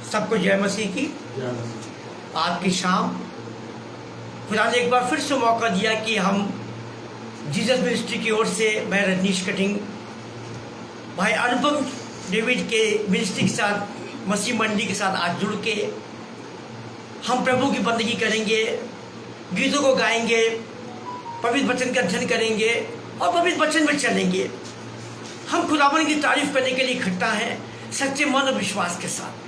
सबको जय मसीह की। आज की शाम खुदा ने एक बार फिर से मौका दिया कि हम जीसस मिनिस्ट्री की ओर से मैं रजनीश कटिंग भाई अनुपम डेविड के मिनिस्ट्री के साथ मसीह मंडी के साथ आज जुड़ के हम प्रभु की बंदगी करेंगे, गीतों को गाएंगे, पवित्र वचन का अध्ययन करेंगे और पवित्र वचन में चलेंगे। हम खुदावन की तारीफ करने के लिए इकट्ठा हैं सच्चे मन और विश्वास के साथ।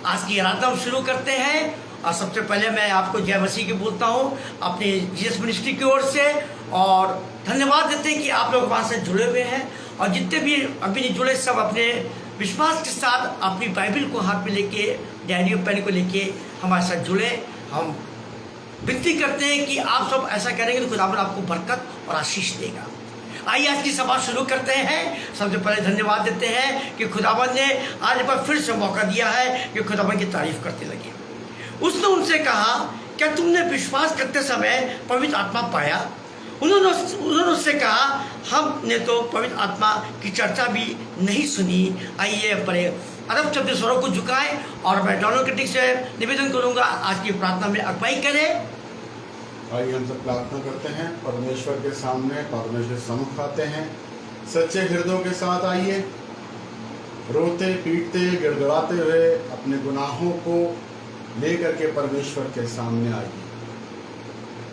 आज की आराधना हम शुरू करते हैं और सबसे पहले मैं आपको जय मसीह की बोलता हूँ अपने जीसस मिनिस्ट्री की ओर से, और धन्यवाद देते हैं कि आप लोग वहाँ से जुड़े हुए हैं। और जितने भी अभी नहीं जुड़े सब अपने विश्वास के साथ अपनी बाइबल को हाथ में लेके, डायरी और पेन को लेके हमारे साथ जुड़े। हम विनती करते हैं कि आप सब ऐसा करेंगे तो खुदावन आपको बरकत और आशीष देगा। आइए आज की सभा शुरू करते हैं। सबसे पहले धन्यवाद देते हैं कि खुदावन ने आज एक बार फिर से मौका दिया है कि खुदावन की तारीफ करते लगे। उसने उनसे कहा, क्या तुमने विश्वास करते समय पवित्र आत्मा पाया? उन्होंने उससे कहा, हमने तो पवित्र आत्मा की चर्चा भी नहीं सुनी। आइए पढ़े अरब शब्द स्वरों को झुकाए और मैं डॉनल्ड क्रिटिक से निवेदन करूंगा आज की प्रार्थना में अगुवाई करें। आइए हम सब प्रार्थना करते हैं, परमेश्वर के सामने, परमेश्वर सम्मुख आते हैं सच्चे हृदयों के साथ। आइए रोते पीटते गिड़गिड़ाते हुए अपने गुनाहों को लेकर के परमेश्वर के सामने आइए,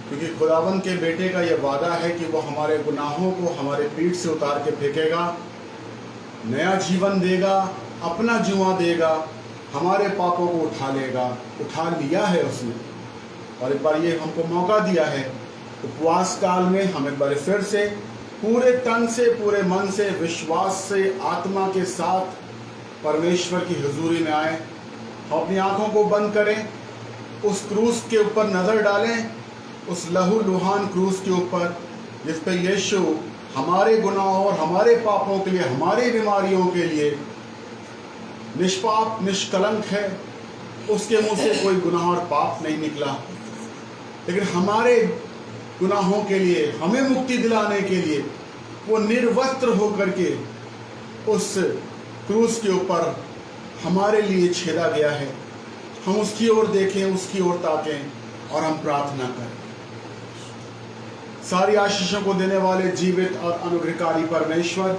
क्योंकि खुदावन के बेटे का यह वादा है कि वो हमारे गुनाहों को हमारे पीठ से उतार के फेंकेगा, नया जीवन देगा, अपना जुआ देगा, हमारे पापों को उठा लेगा। उठा लिया है उसने, और एक बार ये हमको मौका दिया है उपवास काल में हम एक बार फिर से पूरे तन से, पूरे मन से, विश्वास से, आत्मा के साथ परमेश्वर की हुजूरी में आए। हम अपनी आंखों को बंद करें, उस क्रूस के ऊपर नज़र डालें, उस लहू लुहान क्रूस के ऊपर जिस पे यीशु हमारे गुनाहों और हमारे पापों के लिए, हमारी बीमारियों के लिए निष्पाप निष्कलंक है। उसके मुंह से कोई गुनाह और पाप नहीं निकला, लेकिन हमारे गुनाहों के लिए, हमें मुक्ति दिलाने के लिए वो निर्वस्त्र होकर के उस क्रूस के ऊपर हमारे लिए छेदा गया है। हम उसकी ओर देखें, उसकी ओर ताकें और हम प्रार्थना करें। सारी आशीषों को देने वाले जीवित और अनुग्रहकारी परमेश्वर,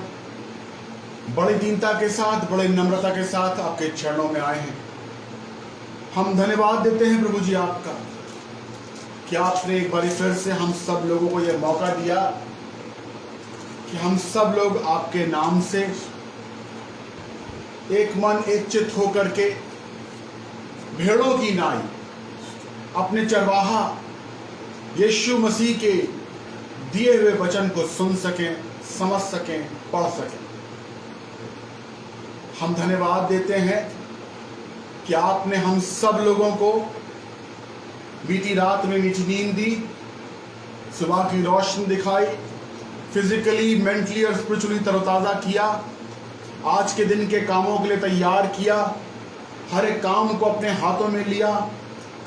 बड़ी दीनता के साथ, बड़ी नम्रता के साथ आपके चरणों में आए हैं। हम धन्यवाद देते हैं प्रभु जी आपका कि आपने एक बार फिर से हम सब लोगों को यह मौका दिया कि हम सब लोग आपके नाम से एक मन एक चित्त होकर के भेड़ों की नाई अपने चरवाहा यीशु मसीह के दिए हुए वचन को सुन सकें, समझ सकें, पढ़ सकें। हम धन्यवाद देते हैं कि आपने हम सब लोगों को बीती रात में मीठी नींद दी, सुबह की रोशनी दिखाई, फिजिकली, मेंटली और स्पिरिचुअली तरोताज़ा किया, आज के दिन के कामों के लिए तैयार किया, हर एक काम को अपने हाथों में लिया,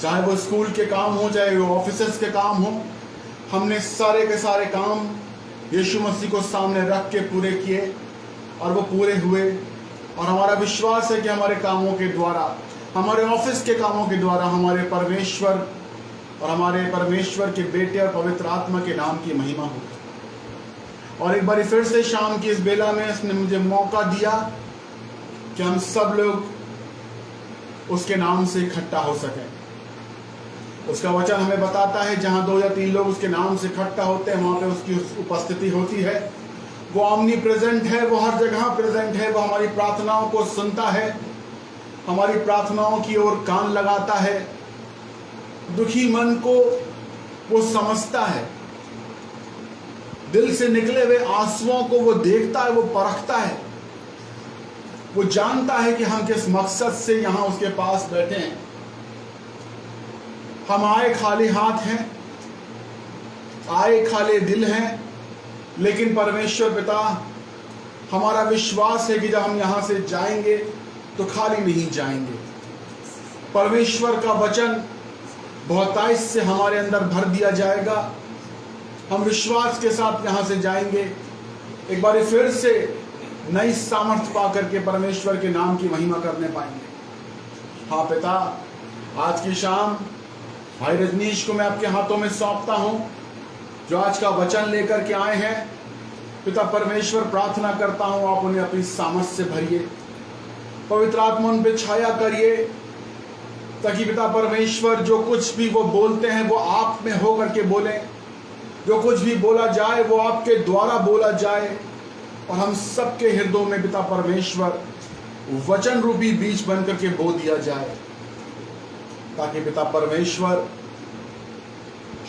चाहे वो स्कूल के काम हो, चाहे वो ऑफिस के काम हो। हमने सारे के सारे काम यीशु मसीह को सामने रख के पूरे किए और वो पूरे हुए। और हमारा विश्वास है कि हमारे कामों के द्वारा, हमारे ऑफिस के कामों के द्वारा हमारे परमेश्वर और हमारे परमेश्वर के बेटे और पवित्र आत्मा के नाम की महिमा हो। और एक बार फिर से शाम की इस बेला में इसने मुझे मौका दिया कि हम सब लोग उसके नाम से इकट्ठा हो सकें। उसका वचन हमें बताता है जहाँ 2 या 3 लोग उसके नाम से इकट्ठा होते हैं, वहाँ पे उसकी उपस्थिति होती है। वो ऑमनी प्रेजेंट है, वो हर जगह प्रेजेंट है। वो हमारी प्रार्थनाओं को सुनता है, हमारी प्रार्थनाओं की ओर कान लगाता है, दुखी मन को वो समझता है, दिल से निकले हुए आंसुओं को वो देखता है, वो परखता है, वो जानता है कि हम किस मकसद से यहाँ उसके पास बैठे हैं। हम आए खाली हाथ हैं, आए खाली दिल हैं, लेकिन परमेश्वर पिता, हमारा विश्वास है कि जब हम यहाँ से जाएंगे तो खाली नहीं जाएंगे। परमेश्वर का वचन बहुतायत से हमारे अंदर भर दिया जाएगा। हम विश्वास के साथ यहाँ से जाएंगे, एक बार फिर से नई सामर्थ्य पा करके परमेश्वर के नाम की महिमा करने पाएंगे। हाँ पिता, आज की शाम भाई रजनीश को मैं आपके हाथों में सौंपता हूँ, जो आज का वचन लेकर के आए हैं। पिता परमेश्वर, प्रार्थना करता हूँ आप उन्हें अपनी सामर्थ से भरिए, पवित्र आत्मा उन पे छाया करिए, ताकि पिता परमेश्वर जो कुछ भी वो बोलते हैं वो आप में हो करके बोलें, जो कुछ भी बोला जाए वो आपके द्वारा बोला जाए, और हम सबके हृदयों में पिता परमेश्वर वचन रूपी बीज बन करके बो दिया जाए, ताकि पिता परमेश्वर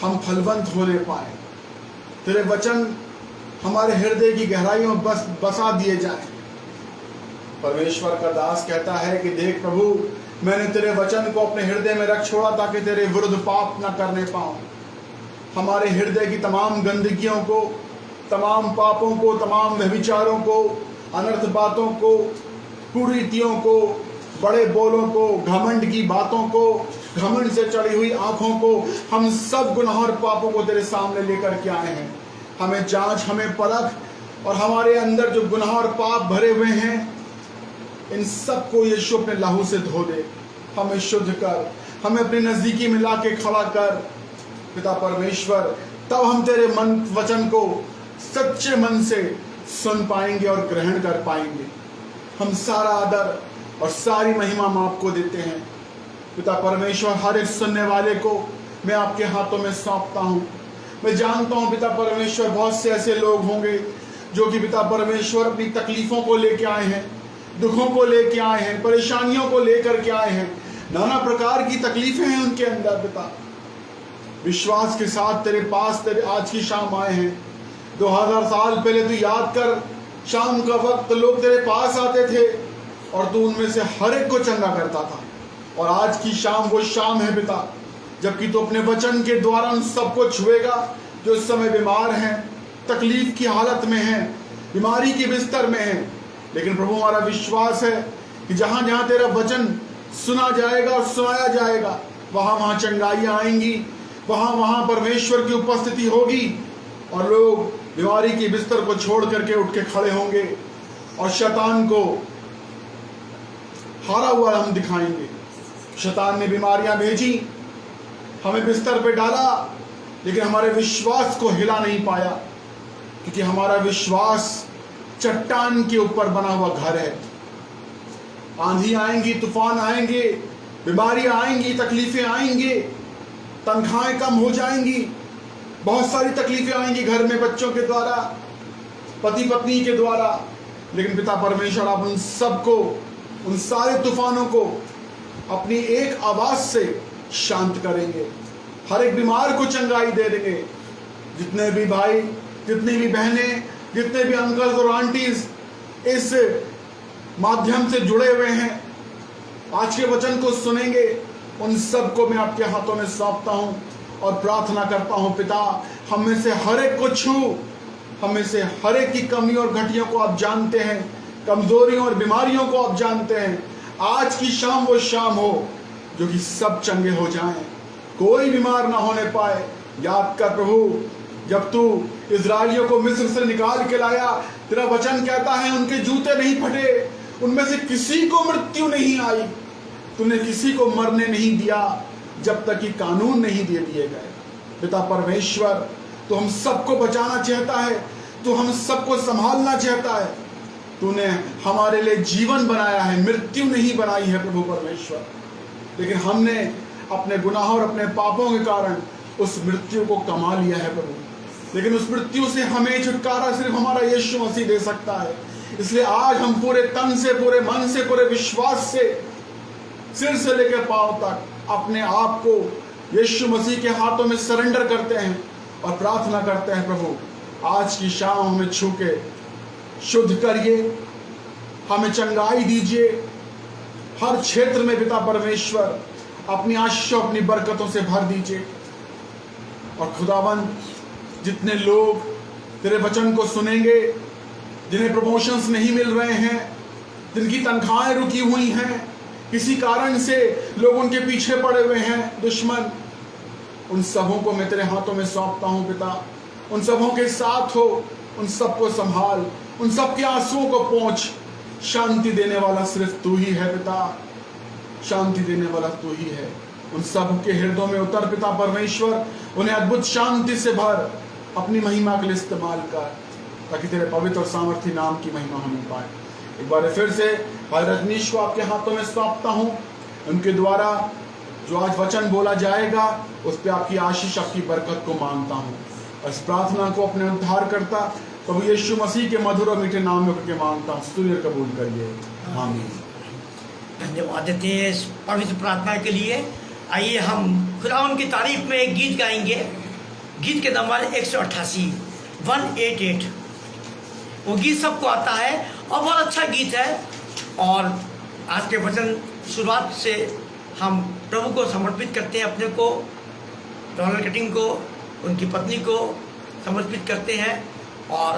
हम फलवंत होने पाए, तेरे वचन हमारे हृदय की गहराइयों में बसा दिए जाए। परमेश्वर का दास कहता है कि देख प्रभु, मैंने तेरे वचन को अपने हृदय में रख छोड़ा ताकि तेरे विरुद्ध पाप न करने पाऊं। हमारे हृदय की तमाम गंदगियों को, तमाम पापों को, तमाम व्यभिचारों को, अनर्थ बातों को, कुरीतियों को, बड़े बोलों को, घमंड की बातों को, घमंड से चढ़ी हुई आंखों को, हम सब गुनाह और पापों को तेरे सामने लेकर के आए हैं। हमें जांच, हमें परख, और हमारे अंदर जो गुनाह और पाप भरे हुए हैं इन सब को यीशु अपने लहू से धो दे। हमें शुद्ध कर, हमें अपनी नजदीकी में ला के खड़ा कर पिता परमेश्वर, तब हम तेरे मन वचन को सच्चे मन से सुन पाएंगे और ग्रहण कर पाएंगे। हम सारा आदर और सारी महिमा हम आपको देते हैं पिता परमेश्वर। हर एक सुनने वाले को मैं आपके हाथों में सौंपता हूँ। मैं जानता हूँ पिता परमेश्वर, बहुत से ऐसे लोग होंगे जो कि पिता परमेश्वर अपनी तकलीफों को लेके आए हैं, दुखों को लेके आए हैं, परेशानियों को लेकर के आए हैं, नाना प्रकार की तकलीफें हैं उनके अंदर। पिता विश्वास के साथ तेरे पास तेरे आज की शाम आए हैं। 2000 साल पहले तू याद कर, शाम का वक्त लोग तेरे पास आते थे और तू उनमें से हर एक को चंगा करता था। और आज की शाम वो शाम है पिता, जबकि तू अपने वचन के द्वारा उन सबको छुएगा जो इस समय बीमार हैं, तकलीफ की हालत में हैं, बीमारी के बिस्तर में हैं। लेकिन प्रभु, हमारा विश्वास है कि जहां जहां तेरा वचन सुना जाएगा और सुनाया जाएगा, वहां वहां चंगाइयां आएंगी, वहां वहां परमेश्वर की उपस्थिति होगी, और लोग बीमारी के बिस्तर को छोड़ करके उठ के खड़े होंगे और शैतान को हारा हुआ हम दिखाएंगे। शैतान ने बीमारियां भेजी, हमें बिस्तर पे डाला, लेकिन हमारे विश्वास को हिला नहीं पाया, क्योंकि हमारा विश्वास चट्टान के ऊपर बना हुआ घर है। आंधी आएंगी, तूफान आएंगे, बीमारियां आएंगी, तकलीफें आएंगी, तनख्वाहें कम हो जाएंगी, बहुत सारी तकलीफें आएंगी घर में, बच्चों के द्वारा, पति पत्नी के द्वारा। लेकिन पिता परमेश्वर, आप उन सबको, उन सारे तूफानों को अपनी एक आवाज से शांत करेंगे, हर एक बीमार को चंगाई दे देंगे। जितने भी भाई, जितनी भी बहनें, जितने भी अंकल और आंटीज इस माध्यम से जुड़े हुए हैं, आज के वचन को सुनेंगे, उन सबको मैं आपके हाथों में सौंपता हूं और प्रार्थना करता हूं पिता, हम में से हर एक को छू, हम में से हर एक की कमी और घटियों को आप जानते हैं, कमजोरियों और बीमारियों को आप जानते हैं। आज की शाम वो शाम हो जो कि सब चंगे हो जाएं, कोई बीमार ना होने पाए। याद कर प्रभु, जब तू इजराइलियों को मिस्र से निकाल के लाया, तेरा वचन कहता है उनके जूते नहीं फटे, उनमें से किसी को मृत्यु नहीं आई, तूने किसी को मरने नहीं दिया जब तक कि कानून नहीं दे दिए गए। पिता परमेश्वर, तो हम सबको बचाना चाहता है, तो हम सबको संभालना चाहता है। तूने हमारे लिए जीवन बनाया है, मृत्यु नहीं बनाई है प्रभु परमेश्वर। लेकिन हमने अपने गुनाह और अपने पापों के कारण उस मृत्यु को कमा लिया है प्रभु। लेकिन उस मृत्यु से हमें छुटकारा सिर्फ हमारा यीशु मसीह दे सकता है। इसलिए आज हम पूरे तन से, पूरे मन से, पूरे विश्वास से, सिर से लेकर पांव तक अपने आप को यीशु मसीह के हाथों में सरेंडर करते हैं और प्रार्थना करते हैं, प्रभु आज की शाम हमें छू के शुद्ध करिए, हमें चंगाई दीजिए, हर क्षेत्र में पिता परमेश्वर अपनी आशीषों, अपनी बरकतों से भर दीजिए। और खुदावंद, जितने लोग तेरे वचन को सुनेंगे, जिन्हें प्रमोशंस नहीं मिल रहे हैं, जिनकी तनख्वाहें रुकी हुई हैं, किसी कारण से लोग उनके पीछे पड़े हुए हैं, दुश्मन, उन सबों को मैं तेरे हाथों में सौंपता हूं पिता। उन सबों के साथ हो, उन सबको संभाल, उन सबके आंसुओं को पोंछ। शांति देने वाला सिर्फ तू ही है पिता, शांति देने वाला तू ही है। उन सब के हृदयों में उतर पिता परमेश्वर, उन्हें अद्भुत शांति से भर, अपनी महिमा के लिए इस्तेमाल कर, ताकि तेरे पवित्र और सामर्थ्य नाम की महिमा होने पाए। एक बार फिर से भाई रजनीश को आपके हाथों में सौंपता हूँ। उनके द्वारा जो आज वचन बोला जाएगा उस पर आपकी आशीष, आपकी बरकत को मांगता हूँ। और इस प्रार्थना को अपने उद्धार करता प्रभु यीशु मसीह के मधुर और मीठे नाम में करके मांगता हूँ। स्तुति कबूल करिए, आमीन। धन्यवाद देते हैं इस पवित्र प्रार्थना के लिए। आइए हम खुदावंद की तारीफ में एक गीत गाएंगे। गीत के नंबर 188 188। वो गीत सबको आता है और बहुत अच्छा गीत है। और आज के वचन शुरुआत से हम प्रभु को समर्पित करते हैं, अपने को, डोनाल्ड कटिंग को, उनकी पत्नी को समर्पित करते हैं। और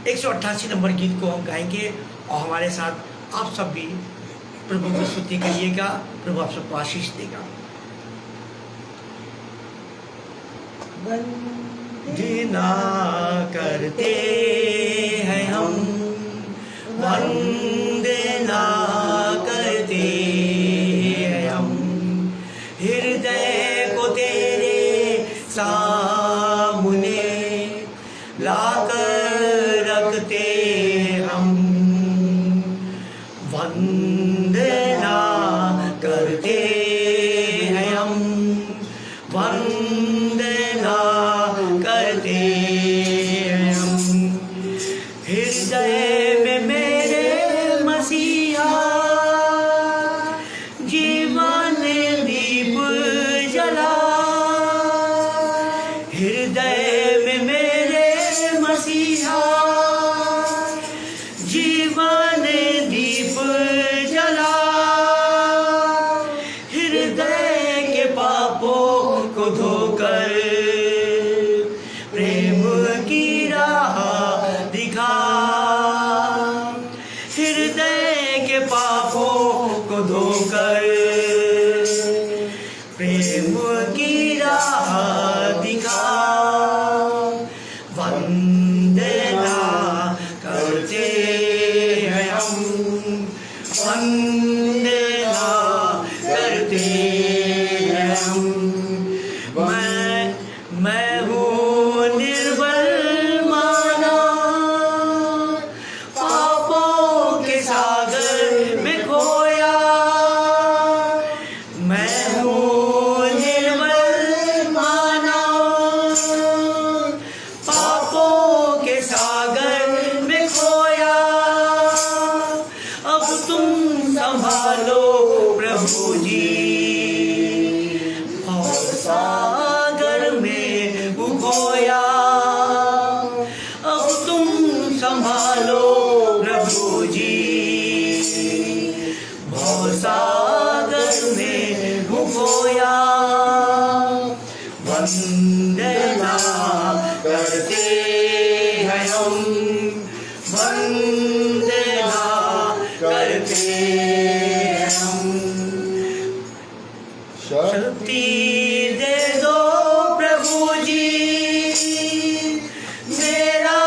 188 नंबर गीत को हम गाएंगे और हमारे साथ आप सब भी प्रभु की स्तुति करिएगा। प्रभु आप सबको आशीष देगा। वंदना करते हैं हम, वंदना करते हैं हम, हृदय को तेरे सामने लाकर रखते हम। वंदना करते हैं हम, वंदना करते हैं हम, हृदय में मेरे मसीहा जीवन दीप जला। हृदय में मेरे मसीहा जीवन दीप जला। हृदय के पापों को धोकर प्रेम की राह दिखा। हृदय के पापों को धोकर प्रेम की राह दिखा। वंदना करते हैं हम, वंदना करते हैं हम। मैं हूँ निर्बल माना, पापों के सागर में खोया। मैं हूँ निर्बल माना, पापों के सागर में खोया। अब तुम संभालो प्रभु जी, सागर में खोया। अब तुम संभालो प्रभु जी, सागर में खोया। वंदना करते हैं हम, वंदना करते हैं हम। शक्ति दे दो प्रभु जी, मेरा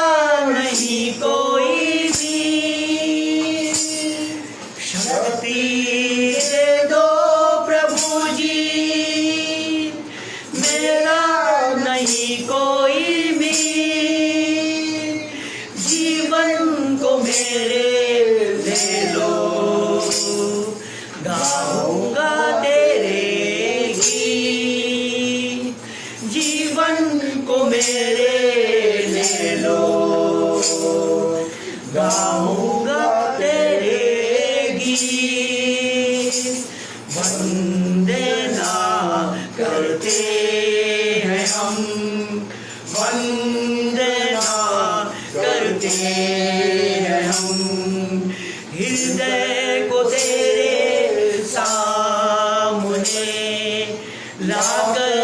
नहीं कोई भी। शक्ति दे दो प्रभु जी, मेरा नहीं कोई भी। जीवन को मेरे दे लो, गाऊंगा तेरे गीत। जीवन को मेरे ले लो, गाऊंगा तेरे गीत। वंदना करते हैं हम, वंदना करते हैं हम। हृदय को तेरे सामने लाकर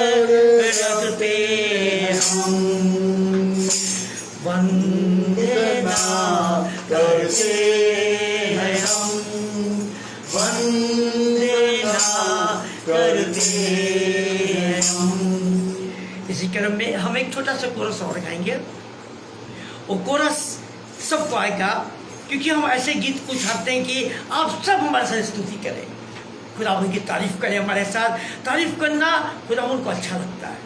रखते हम। वंदना करते हैं हम, वंदना करते हैं हम। इसी क्रम में हम एक छोटा सा कोरस और गाएंगे। वो कोरस सबको आएगा, क्योंकि हम ऐसे गीत को चाहते हैं कि आप सब हमारे साथ स्तुति करें। खुदावन की तारीफ करें हमारे साथ। तारीफ करना खुदावन को अच्छा लगता है।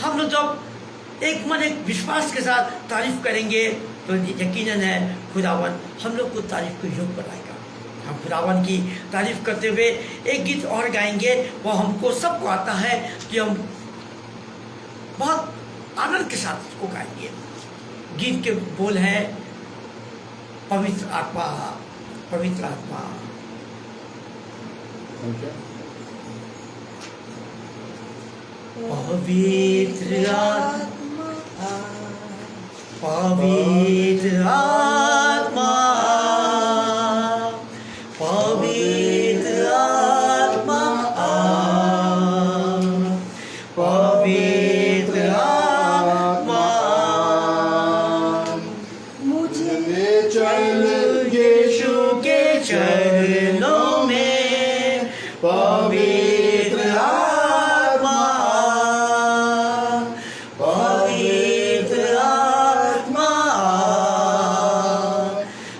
हम लोग जब एक मन एक विश्वास के साथ तारीफ करेंगे तो यकीनन है खुदावन हम लोग को तारीफ को योग बनाएगा। हम खुदावन की तारीफ करते हुए एक गीत और गाएंगे, वो हमको सबको आता है कि हम बहुत आनंद के साथ उसको गाएंगे। गीत के बोल हैं पवित्र आत्मा, पवित्र आत्मा। पवित्र आत्मा, पवित्र आत्मा, पवित्र आत्मा, पवित्र आत्मा मुझे ले चल यीशु के चरणों में। पवित्र आत्मा, पवित्र आत्मा,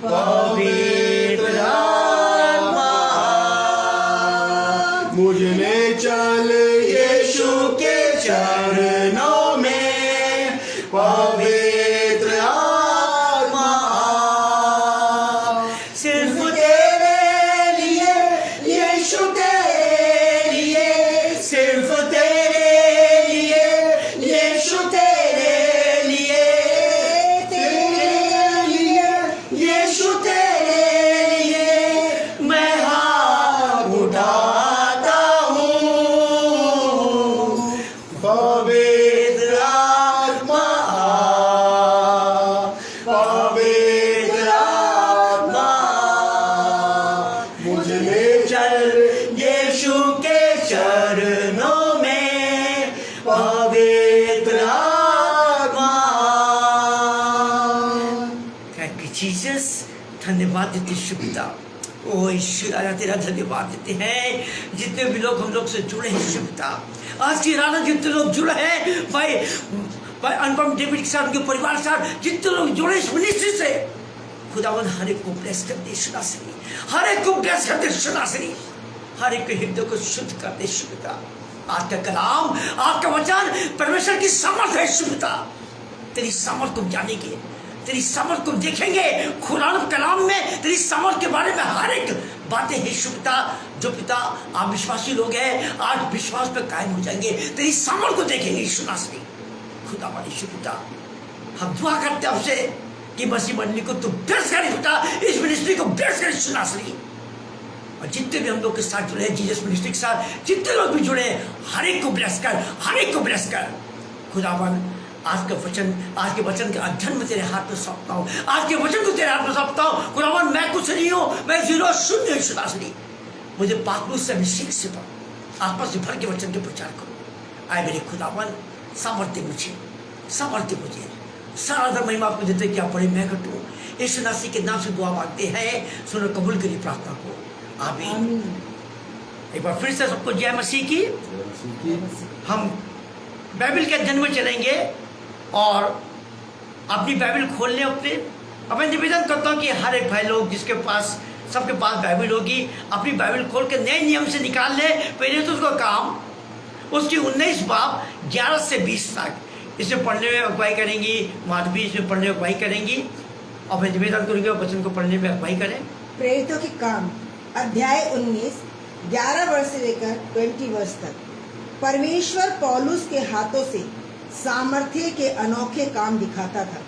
पवित्र आत्मा मुझे ले चल यीशु के चरणों में। पवित्र आत्मा सिर्फ तेरे लिए, यीशु तेरे लिए, सिर्फ तेरे लिए, यीशु तेरे लिए, तेरे लिए, यीशु तेरे लिए मैं हाथ उठाता हूँ। पवित्र आत्मा, पवित्र आत्मा मुझे ले चल यीशु के चरणों में। पवित्र आत्मा। थैंक यू जीसस, धन्यवाद देते शुभता। ओ ईश्वर आया तेरा धन्यवाद देते हैं। जितने भी लोग हम लोग से जुड़े हैं शुभता, आज की रात जितने लोग जुड़े हैं भाई अनुपम डेविड के साथ, उनके परिवार के साथ जितने लोग जुड़े इस मिनिस्ट्री से, खुदावन हर एक को ब्लेस कर दे शुनासरी, हर एक को ब्लेस कर दे शुनासरी, हर एक के हृदय को शुद्ध कर दे शुभता। आपका कलाम, आपका वचन परमेश्वर की सामर्थ है शुभता। तेरी सामर्थ को जानेंगे, तेरी सामर्थ को देखेंगे। कुरान कलाम में तेरी सामर्थ के बारे में हर एक बातें हैं शुभता। जो पिता आप विश्वासी लोग हैं, आज विश्वास पे कायम हो जाएंगे, तेरी सामर्थ को देखेंगे यीशु नासरी। खुदा वाली शुभता, हम दुआ करते हैं आपसे कि मसीह मंडली को तू ब्लेस करे पिता, इस मिनिस्ट्री को ब्लेस करे यीशु नासरी। और जितने भी हम लोग के साथ जुड़े हैं, जीसस मिनिस्ट्री के साथ जितने लोग भी जुड़े हैं, हर एक को ब्लेस कर, हर एक को ब्लेस कर। खुदावन आज के वचन के अध्ययन में तेरे हाथ में सौंपता हूँ, आज के वचन को तेरे हाथ में सौंपता हूँ। खुदावन मैं कुछ नहीं हूँ, मैं जीरो शून्य हूँ शुनासरी। मुझे पाकलूस से अभिषेक से आत्मा से भर के वचन के प्रचार करो। आए मेरे खुदावन, सामर्थ्य मुझे, सामर्थ्य मुझे, सारा महिमा आपको देते क्या पड़े मैं घटूँ। यीशु नासरी के नाम से दुआ मांगते हैं, सुनो कबूल करिए प्रार्थना को, आमीन। एक बार फिर से सबको जय मसीह की। हम बाइबल के अध्ययन में चलेंगे और अपनी बाइबल खोलने अपने निवेदन करता हूँ कि हर एक भाई लोग जिसके पास, सबके पास बाइबल होगी, अपनी बाइबल खोल के नए नियम से निकाल ले। पहले तो उसका काम उसकी 19 बाब 11 से 20 तक इसे पढ़ने में अगुवाई करेंगी, माधवी इसमें पढ़ने में अगुवाई करेंगी और मैं निवेदन करूँगी वचन को पढ़ने में अगुवाई करें। प्रेरितों के काम अध्याय 19 11 वर्ष से लेकर 20 वर्ष तक। परमेश्वर पौलुस के हाथों से सामर्थ्य के अनोखे काम दिखाता था,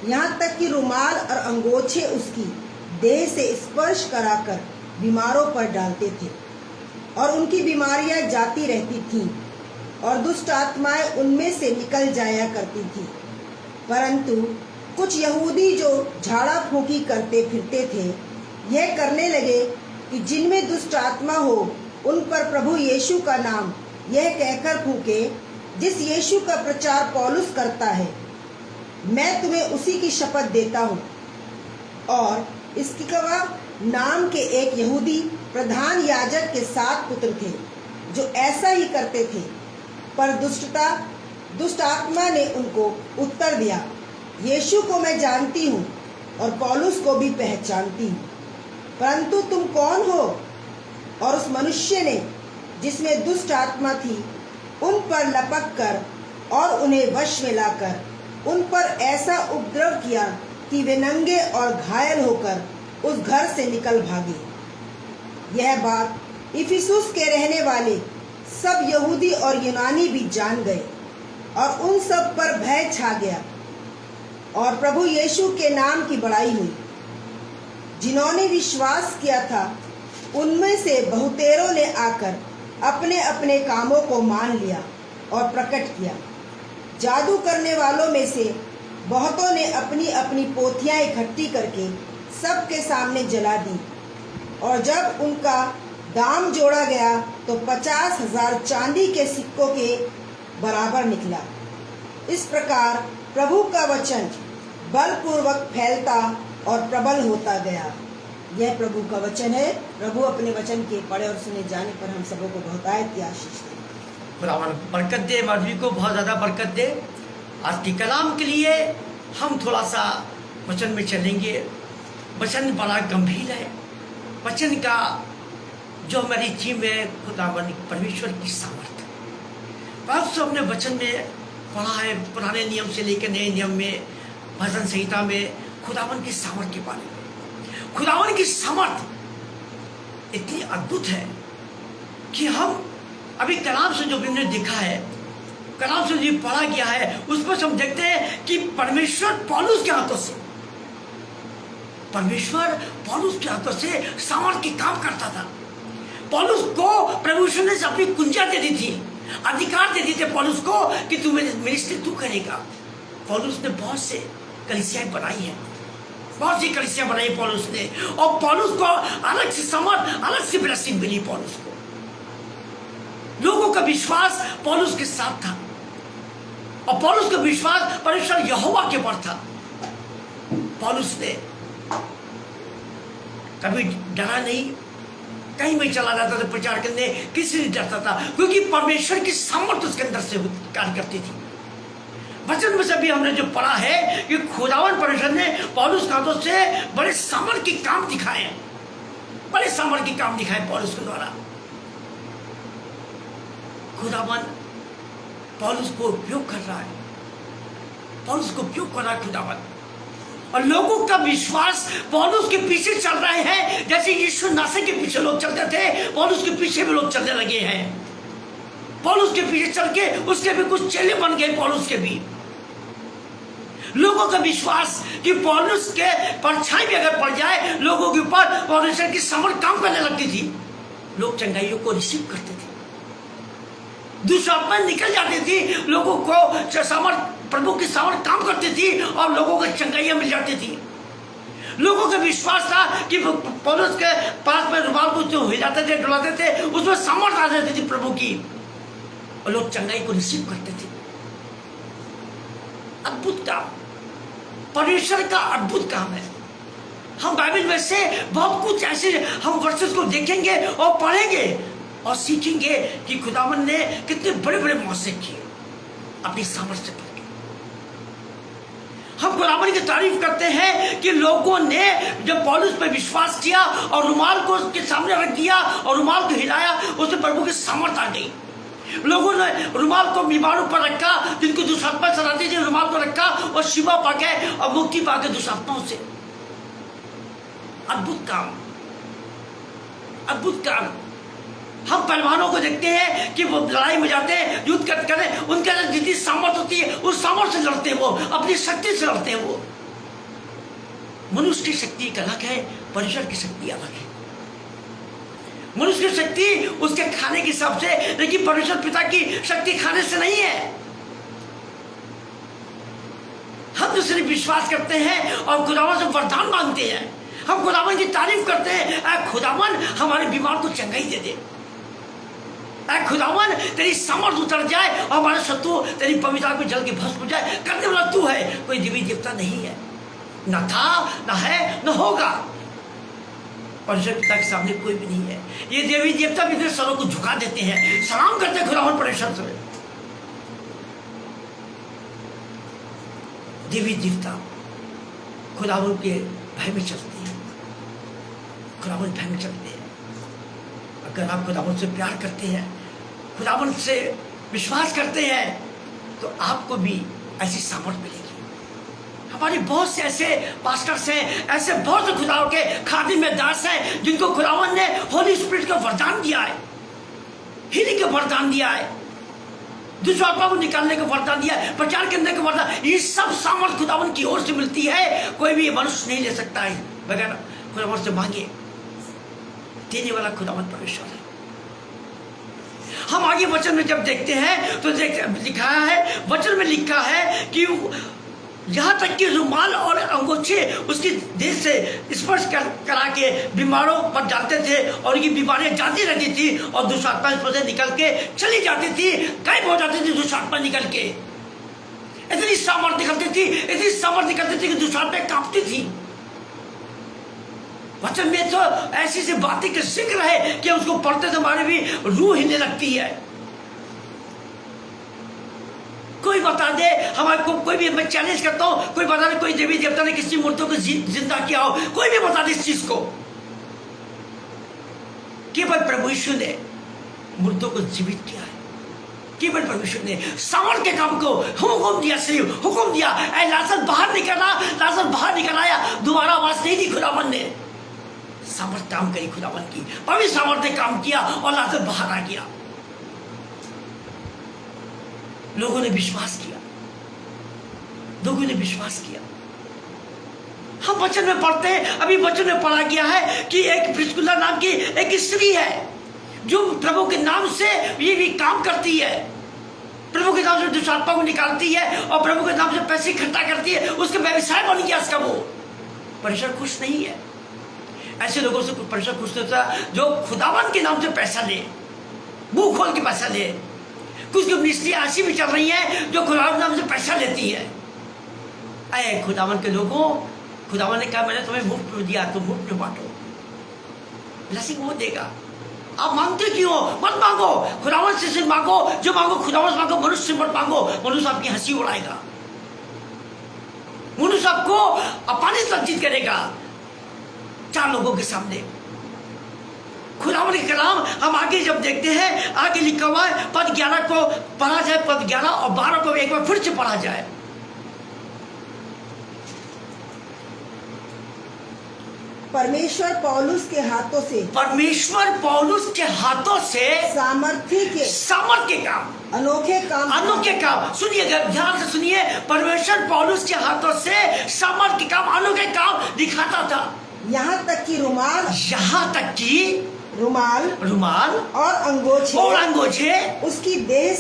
यहाँ तक कि रुमाल और अंगोछे उसकी देह से स्पर्श कराकर बीमारों पर डालते थे और उनकी बीमारियां जाती रहती थीं और दुष्ट आत्माएं उनमें से निकल जाया करती थी। परंतु कुछ यहूदी जो झाड़ा फूंकी करते फिरते थे, यह करने लगे कि जिनमें दुष्ट आत्मा हो उन पर प्रभु यीशु का नाम यह कहकर फूंके, जिस यीशु का प्रचार पौलुस करता है, मैं तुम्हें उसी की शपथ देता हूँ। और इसकी गवाह नाम के एक यहूदी प्रधान याजक के 7 पुत्र थे जो ऐसा ही करते थे। पर दुष्ट आत्मा ने उनको उत्तर दिया, यीशु को मैं जानती हूँ और पौलुस को भी पहचानती हूँ, परंतु तुम कौन हो? और उस मनुष्य ने जिसमें दुष्ट आत्मा थी उन पर लपक कर और उन्हें वश में लाकर उन पर ऐसा उपद्रव किया कि वे नंगे और घायल होकर उस घर से निकल भागे। यह बात इफिसुस के रहने वाले सब यहूदी और यूनानी भी जान गए और उन सब पर भय छा गया और प्रभु यीशु के नाम की बड़ाई हुई। जिन्होंने विश्वास किया था उनमें से बहुतेरों ने आकर अपने अपने कामों को मान लिया और प्रकट किया। जादू करने वालों में से बहुतों ने अपनी अपनी पोथियां इकट्ठी करके सबके सामने जला दी और जब उनका दाम जोड़ा गया तो 50,000 चांदी के सिक्कों के बराबर निकला। इस प्रकार प्रभु का वचन बलपूर्वक फैलता और प्रबल होता गया। यह प्रभु का वचन है। प्रभु अपने वचन के पढ़े और सुने जाने पर हम सबों को बहुत आयत की आशीष दे। खुदावन बरकत दे, मौलवी को बहुत ज़्यादा बरकत दे। आज के कलाम के लिए हम थोड़ा सा वचन में चलेंगे। वचन बड़ा गंभीर है। वचन का जो हमारी थीम है खुदावन परमेश्वर की सामर्थ। बहुत से हमने वचन में पढ़ा है, पुराने नियम से लेकर नए नियम में, भजन संहिता में खुदावन की सामर्थ के बारे में। खुदावन की सामर्थ इतनी अद्भुत है कि हम अभी कलाम से जो भी हमने देखा है, कलाम से जो पढ़ा गया है, उस पर हम देखते हैं कि परमेश्वर पौलुस के हाथों से, परमेश्वर पौलुस के हाथों से सामर्थ की काम करता था। पौलुस को परमेश्वर ने अपनी कुंजिया दे दी थी, अधिकार दे दिए थे पौलुस को कि तू मिनिस्ट्री तू करेगा। पौलुस ने बहुत से कलीसियाएं बनाई हैं, बहुत सी कलीसियां बनाई पौलुस ने, और पौलुस को अलग से सामर्थ, अलग से ब्लेसिंग मिली। पौलुस को लोगों का विश्वास पौलुस के साथ था और पौलुस का विश्वास परमेश्वर यहोवा के पर था। पौलुस ने कभी डरा नहीं, कहीं भी चला जाता था प्रचार करने, किसी नहीं डरता था, क्योंकि परमेश्वर की सामर्थ उसके अंदर से कार्य करती थी। वचन में से भी हमने जो पढ़ा है कि खुदावन परमेश्वर ने पौलुस के हाथों से बड़े सामर्थ के काम दिखाए हैं, बड़े सामर्थ के काम दिखाए पौलुस के द्वारा। खुदावन पौलुस को उपयोग कर रहा है, पौलुस को उपयोग कर रहा है खुदावन, और लोगों का विश्वास पौलुस के पीछे चल रहे हैं। जैसे यीशु नासरी के पीछे लोग चलते थे, पौलुस के पीछे भी लोग चलने लगे हैं। पौलुस के पीछे चल के उसके भी कुछ चेले बन गए। पौलुस के भी लोगों का विश्वास कि पौलुस के परछाई भी अगर पड़ जाए लोगों के ऊपर, परमेश्वर की सामर्थ काम करने लगती थी। लोग चंगाइयों को रिसीव करते थे, दुष्टात्मा निकल जाती थी, लोगों को सामर्थ, प्रभु की सामर्थ काम करती थी और लोगों को चंगाइयां मिल जाती थी। लोगों का विश्वास था कि पौलुस के पास में रुमाल को जो हिलाते थे, डुलाते थे, उसमें सामर्थ आ जाती थी प्रभु की, और लोग चंगाई को रिसीव करते थे। अद्भुत काम, परमेश्वर का अद्भुत काम है। हम बाइबल में से बहुत कुछ ऐसे हम वर्सेस को देखेंगे और पढ़ेंगे और सीखेंगे कि खुदावन ने कितने बड़े बड़े मौजे किए अपनी सामर्थ्य से। हम खुदावन की तारीफ करते हैं कि लोगों ने जब पौलुस पे विश्वास किया और रुमाल को उसके सामने रख दिया और रुमाल को हिलाया, उससे प्रभु की सामर्थ आ गई। लोगों ने रुमाल को बीमारों पर रखा, जिनको दुष्टात्मा सताती थी, रुमाल को रखा और शिफा पा गए और मुक्ति पा गए दुष्टात्माओं से। अद्भुत काम, अद्भुत काम। हम पहलवानों को देखते हैं कि वो लड़ाई में जाते हैं, युद्ध करते हैं, उनके अंदर जितनी सामर्थ होती है उस सामर्थ से लड़ते हैं, वो अपनी शक्ति से लड़ते हैं। वो मनुष्य की शक्ति एक अलग है, परमेश्वर की शक्ति अलग है। मनुष्य की शक्ति उसके खाने के हिसाब से, लेकिन परमेश्वर पिता की शक्ति खाने से नहीं है। हम दूसरे विश्वास करते हैं और खुदावन से वरदान मांगते हैं, हम खुदावन की तारीफ करते हैं, ऐ खुदावन हमारे बीमार को चंगाई दे दे, ऐ खुदावन तेरी सामर्थ उतर जाए और हमारे शत्रु तेरी पवित्रता पे जल के भस्म हो जाए। करने वाला तू है, कोई देवी देवता नहीं है, न था, न है, न होगा। परमेश्वर पिता के सामने कोई भी नहीं है। ये देवी देवता भी अपने सरों को झुका देते हैं, सलाम करते हैं खुदावन परमेश्वर से। देवी देवता खुदावन के भय में चलते हैं, खुदावन भय में चलते हैं। अगर आप खुदावंद से प्यार करते हैं, खुदावंद से विश्वास करते हैं, तो आपको भी ऐसी सामर्थ मिलेगी। हमारे बहुत से ऐसे पास्टर्स हैं, ऐसे बहुत से खुदाओं के खादिम में दास हैं जिनको खुदावंद ने होली स्पिरिट का वरदान दिया है, हीलिंग का वरदान दिया है, दूसरा आत्मा को निकालने का वरदान दिया है, प्रचार करने का वरदान। ये सब सामर्थ खुदावंद की ओर से मिलती है, कोई भी मनुष्य नहीं ले सकता है बगैर खुदावंद से मांगे। देने वाला खुदावंद परमेश्वर है। हम आगे वचन में जब देखते हैं तो लिखा है, वचन में लिखा है कि यहाँ तक कि रुमाल और अंगोछे उसकी देह से स्पर्श करा के बीमारों पर डालते थे और उनकी बीमारियां जाती रहती थी और दुष्टात्मा इस पर से निकल के चली जाती थी, गायब हो जाती थी दुष्टात्मा निकल के। इतनी सामर्थ निकलती थी, इतनी सामर्थ निकलती थी कि दुष्टात्मा कांपती थी। वचन में तो ऐसी सी बातें का जिक्र है कि उसको पढ़ते तो हमारे भी रूह हिलने लगती है। कोई बता दे हमारे को, कोई भी, मैं चैलेंज करता हूं, कोई बता दे कोई देवी देवता ने किसी मूर्तियों को जिंदा किया हो, कोई भी बता दे इस चीज को केवल प्रभु यीशु ने मूर्तियों को जीवित किया है। केवल परमेश्वर ने सामर्थ के काम को हुक्म दिया, सिर्फ हुक्म दिया, ऐ लाजर बाहर निकला, लाजर बाहर निकल आया। दोबारा आवाज नहीं दी खुदावन ने, सामर्थ काम करी खुदावन की, पवित्र सामर्थ ने काम किया और लाजर बाहर आ गया। लोगों ने विश्वास किया, लोगों ने विश्वास किया। हम वचन में पढ़ते हैं, अभी वचन में पढ़ा गया है कि एक प्रिस्किल्ला नाम की एक स्त्री है जो प्रभु के नाम से ये भी काम करती है, प्रभु के नाम से दुष्टात्मा को निकालती है और प्रभु के नाम से पैसे इकट्ठा करती है। उसका व्यवसाय बन गया उसका। वो परमेश्वर खुश नहीं है, ऐसे लोगों से परमेश्वर खुश नहीं होता जो खुदावन के नाम से पैसा ले, मुंह खोल के पैसा ले। कुछ मिनिस्ट्रियां ऐसी भी चल रही हैं जो खुदावन के नाम से पैसा लेती है। अरे खुदावन के लोगों, खुदावन ने कहा मैंने तुम्हें मुफ्त में दिया, तुम मुफ्त में बांटो, ब्लेसिंग वो देगा। आप मांगते क्यों? मत मांगो, खुदावन से सिर्फ मांगो, जो मांगो खुदावन से मांगो, मनुष्य से मत मांगो। मनुष्य आपकी हंसी उड़ाएगा, मनुष्य आपको अपमानित लज्जित करेगा चार लोगों के सामने। खुदावन के कलाम हम आगे जब देखते हैं, आगे लिखा हुआ है, पद 11 को पढ़ा जाए, पद 11 और 12 को एक बार फिर से पढ़ा जाए। परमेश्वर पौलुस के हाथों से, परमेश्वर पौलुस के हाथों से सामर्थ के काम, अनोखे काम, सुनिए ध्यान से सुनिए, परमेश्वर पौलुस के हाथों से सामर्थ के काम, अनोखे काम दिखाता था। यहाँ तक कि रुमाल और अंगोछे उसकी देह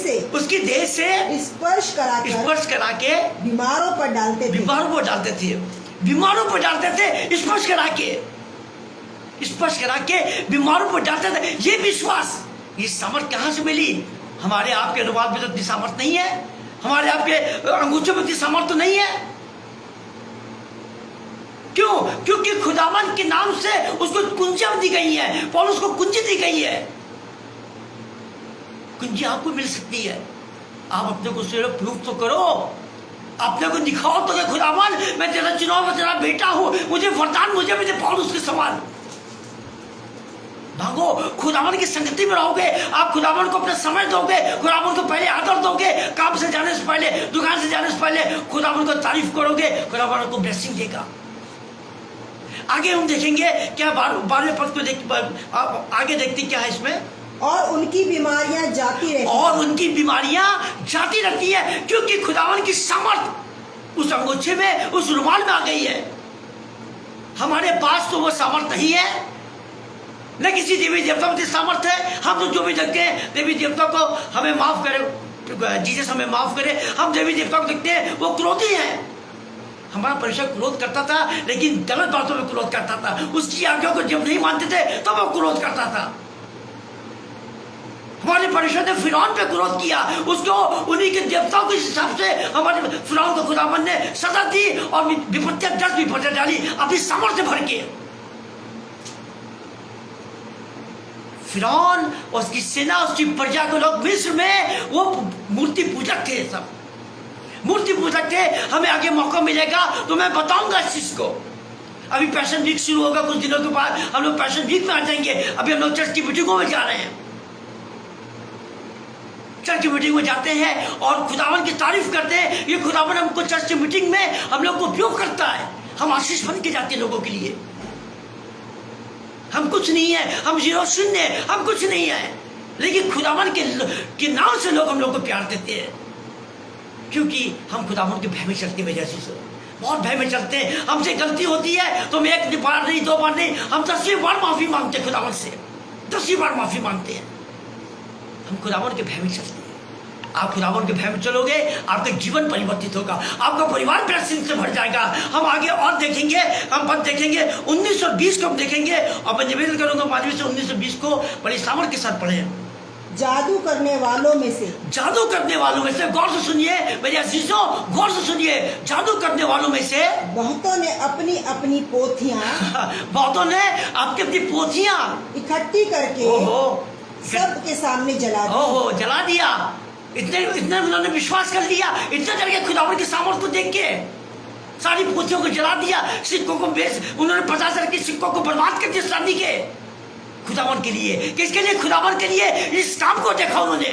से स्पर्श करा के बीमारों पर डालते थे, स्पर्श करा के बीमारों पर डालते थे। ये विश्वास, ये सामर्थ कहाँ से मिली? हमारे आपके रुमाल में तो इतनी सामर्थ नहीं है, हमारे आपके अंगूठे में इतनी सामर्थ तो नहीं है। क्यों? क्योंकि खुदावन के नाम से उसको कुंजियां दी गई है, पौलुस को कुंजी दी गई है। कुंजी आपको मिल सकती है, आप अपने को सिर्फ प्रूफ तो करो, अपने को दिखाओ तो कि खुदावन मैं तेरा चुनाव में तेरा बेटा हूं, मुझे वरदान मुझे मुझे पौलुस के समान मांगो। खुदावन की संगति में रहोगे, आप खुदावन को अपना समय दोगे, खुदावन को पहले आदर दोगे, काम से जाने से पहले, दुकान से जाने से पहले खुदावन को तारीफ करोगे, खुदावन को ब्लेसिंग देगा। आगे हम देखेंगे क्या 12वें पद को आगे देखते क्या है इसमें। और उनकी बीमारियां जाती रहती है क्योंकि खुदावन की सामर्थ उस अंगोछे में, उस रुमाल में आ गई है। हमारे पास तो वो सामर्थ नहीं है, न किसी देवी देवता में सामर्थ है। हम तो जो भी देखते हैं देवी देवता को, हमें माफ करे जीसस, हमें माफ करे, हम देवी देवता को देखते हैं वो क्रोधी है। हमारा परमेश्वर क्रोध करता था, लेकिन गलत बातों में क्रोध करता था। उसकी आज्ञा को जब नहीं मानते थे तो वो क्रोध करता था। हमारे परमेश्वर ने फिरौन पे क्रोध किया, उसको उन्हीं के देवताओं के हिसाब से हमारे फिरौन को खुदावन ने सजा दी और विपत्तियां 10 विपत्तियां डाली अपनी सामर्थ्य भर के। फिरौन और उसकी सेना, उसकी प्रजा को लोग मिस्र में वो मूर्ति पूजक थे, सब मूर्ति पूजक थे। हमें आगे मौका मिलेगा तो मैं बताऊंगा इस चीज को। अभी पैशन वीक शुरू होगा, कुछ दिनों के बाद हम लोग पैशन वीक में आ जाएंगे। अभी हम लोग चर्च की मीटिंगों में जा रहे हैं, चर्च की मीटिंग में जाते हैं और खुदावन की तारीफ करते हैं। ये खुदावन हमको चर्च की मीटिंग में हम लोग को उपयोग करता है, हम आशीष बन के जाते हैं लोगों के लिए। हम कुछ नहीं है, हम 0 शून्य, हम कुछ नहीं है, लेकिन खुदावन के नाम से लोग हम लोग को प्यार देते हैं, क्योंकि हम खुदावन के भय में चलते हैं। जैसे से बहुत भय में चलते हैं। हमसे गलती होती है तो हम 1 बार नहीं, 2 बार नहीं, हम 10 बार माफी मांगते हैं खुदावन से, 10 बार माफी मांगते हैं। हम खुदावन के भय में चलते हैं। आप खुदावन के भय में चलोगे, आपका जीवन परिवर्तित होगा, आपका परिवार ब्लेसिंग से भर जाएगा। हम आगे और देखेंगे, हम पद देखेंगे 19 और 20 को हम देखेंगे, और मैं निवेदन करूंगा मानवीय से 19 और 20 को बड़ी सामर्थ के साथ पढ़े। जादू करने वालों में से, जादू करने वालों में से, गौर से सुनिए मेरे अजीजों, गौर से सुनिए, जादू करने वालों में से बहुतों ने अपनी अपनी पोथियां बहुतों ने अपनी अपनी पोथियां इकट्ठी करके सबके सामने जला दी। जला दिया। इतने उन्होंने विश्वास कर लिया, इतना डर गया खुदावन के सामर्थ को देख के, सारी पोथियों को जला दिया, सिक्कों को बेच, उन्होंने 50,000 के सिक्कों को बर्बाद कर दिया चांदी के, खुदावन के लिए। किसके लिए? खुदावन के लिए। इस काम को देखा उन्होंने,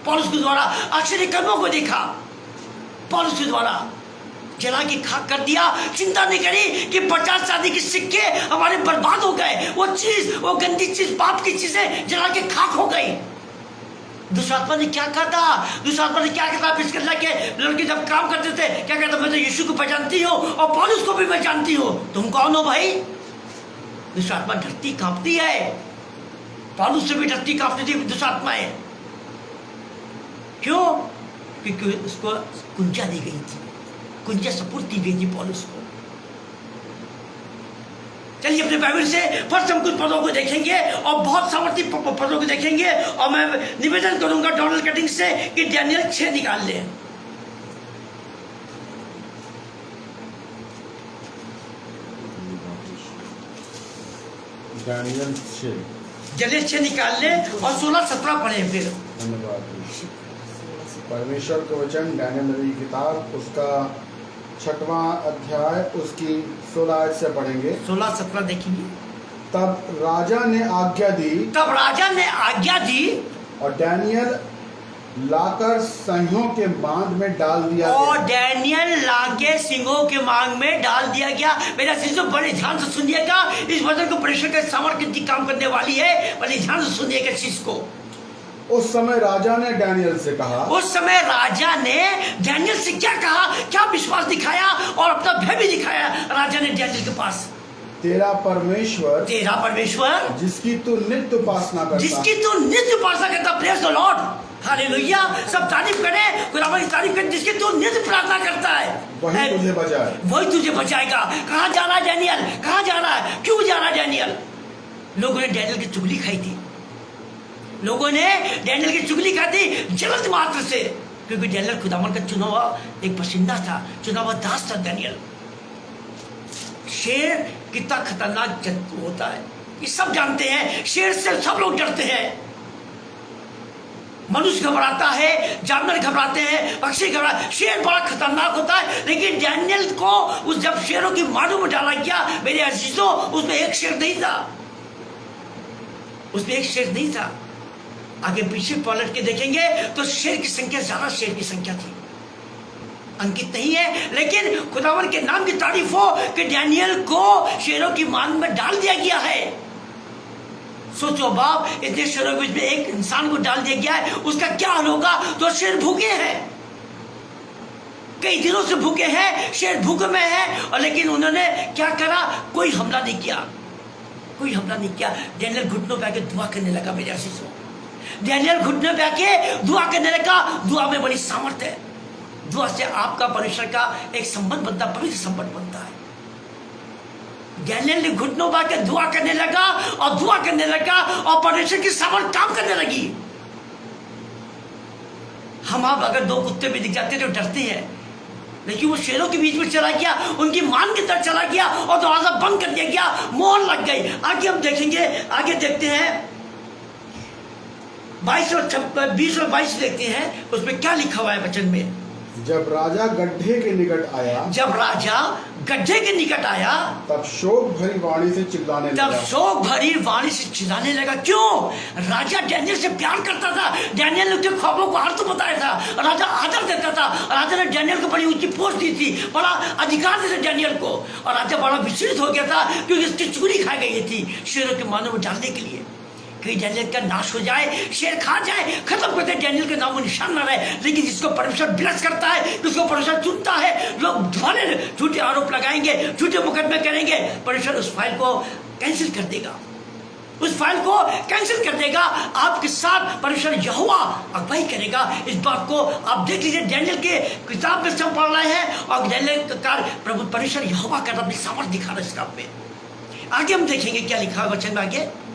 पौलुस के द्वारा आश्चर्य कर्मों को देखा, पौलुस के द्वारा जला के खाक कर दिया। चिंता नहीं करी कि 50 चांदी के सिक्के हमारे बर्बाद हो गए, वो चीज, वो गंदी चीज, पाप की चीजें जला के खाक हो गई। दुष्टात्मा ने क्या कहा था? दुष्टात्मा ने क्या कहा? पिछले के लड़के जब काम करते थे क्या कहता, मैं तो यीशु को पहचानती हूँ और पौलुस को भी पहचानती हूँ, तुम कौन हो भाई? दुष्टात्मा डरती कांपती है, पौलुस से भी डरती कांपती थी दुष्टात्माएं। क्यों? क्योंकि उसको कुंजा दी गई थी, कुंजा सपुर्द की गई थी पौलुस को। चलिए अपने बाइबल से फर्स्ट हम कुछ पदों को देखेंगे और बहुत सामर्थ्य पदों को देखेंगे, और मैं निवेदन करूंगा डोनाल्ड कटिंग से कि डैनियल 6 निकाल ले। डैनियल 6 निकाल ले और 16-17 पढ़े फिर। धन्यवाद। परमेश्वर का वचन डैनियल नबी की किताब, उसका 6वां अध्याय, उसकी 16 आयत से पढ़ेंगे। 16-17 देखेंगे। तब राजा ने आज्ञा दी और डैनियल लाकर सिंहों के मांग में डाल दिया और डैनियल लाके सिंहों के मांग में डाल दिया गया। मेरा चीजों बड़े ध्यान से सुनिएगा, इस वचन को परमेश्वर के सामर्थ्य काम करने वाली है, बड़े ध्यान से सुनिएगा चीज को। उस समय राजा ने डैनियल से कहा, उस समय राजा ने डैनियल से क्या कहा, क्या विश्वास दिखाया और अपना भय भी दिखाया। राजा ने डैनियल के पास, तेरा परमेश्वर जिसकी तू नित्य उपासना करता, प्रेज द लॉर्ड, हालेलुया, सब तारीफ करें, खुदावन की तारीफ करें, जिसकी तू नित्य प्रार्थना करता है वही तुझे बचाएगा। कहाँ जा रहा है डैनियल? कहाँ जा रहा है? क्यों जा रहा है डैनियल? लोगों ने डैनियल की चुगली खाई थी, लोगों ने डैनियल की चुगली खाती जल्द मात्र से, क्योंकि डैनियल खुदावन का चुना हुआ एक पसंदा था, चुना हुआ दास था डैनियल। शेर कितना खतरनाक जंतु होता है ये सब जानते हैं, शेर से सब लोग डरते हैं। मनुष्य घबराता है, जानवर घबराते हैं, पक्षी घबराते, शेर बड़ा खतरनाक होता है। लेकिन डैनियल को उस जब शेरों की मारू में डाला गया, मेरे अजीजों, उसमें एक शेर नहीं था, उसमें एक शेर नहीं था। आगे पीछे पलट के देखेंगे तो शेर की संख्या ज्यादा शेर की संख्या थी, अंकित नहीं है। लेकिन खुदावन के नाम की तारीफ हो कि डैनियल को शेरों की मांग में डाल दिया गया है। सोचो बाप, इतने शेरों के बीच में एक इंसान को डाल दिया गया है, उसका क्या हाल होगा? तो शेर भूखे हैं, कई दिनों से भूखे हैं, शेर भूखे में है, और लेकिन उन्होंने क्या करा? कोई हमला नहीं किया, कोई हमला नहीं किया। डैनियल घुटनों पे आके दुआ करने लगा। मेरे अजीजों, डैनियल घुटने पे आके दुआ करने लगा। दुआ में बड़ी सामर्थ्य है, दुआ से आपका परमेश्वर का एक संबंध बनता, पवित्र संबंध बनता है। डैनियल ने घुटनों पे आके दुआ करने लगा और दुआ करने लगा और परमेश्वर की सामर्थ काम करने लगी। हम आप अगर 2 कुत्ते भी दिख जाते तो डरते हैं, लेकिन वो शेरों के बीच में चला गया, उनकी मान की तरफ चला गया और दरवाजा बंद कर दिया गया, मोहर लग गई। आगे हम देखेंगे, आगे देखते हैं 22 और 20 और 22 देखते हैं, उसमें क्या लिखा हुआ है वचन में। जब राजा गड्ढे के निकट आया, जब राजा गड्ढे के निकट आया, तब शोक भरी वाणी से चिल्लाने तब लगा। शोक भरी वाणी से चिल्लाने लगा। क्यों? राजा डैनियल से प्यार करता था। डैनियल ने उसके ख्वाबों को अर्थ बताया था। राजा आदर देता था। राजा ने डैनियल को बड़ी ऊंची पोस्ट दी थी, बड़ा अधिकार देता डैनियल को। और राजा बड़ा विचलित हो गया था क्योंकि उसकी चुगली खाई गई थी शेरों के मानव में डालने के लिए, कि डैनियल का नाश हो जाए, शेर खा जाए, खत्म कर दे, डैनियल के नाम निशान न रहे। लेकिन जिसको परमेश्वर ब्लेस करता है, जिसको परमेश्वर चुनता है, लोग भले झूठे आरोप लगाएंगे, झूठे मुकदमे करेंगे, परमेश्वर उस फाइल को कैंसिल कर देगा, उस फाइल को कैंसिल कर देगा। आपके साथ परमेश्वर यहोवा अगुवाई करेगा। इस बात को आप देख लीजिए, डैनियल के किताब में हम पढ़ रहे हैं और डैनियल का प्रभु परमेश्वर यहोवा का अपनी सामर्थ दिखा रहा है इस किताब में। आगे हम देखेंगे क्या लिखा है वचन में। आगे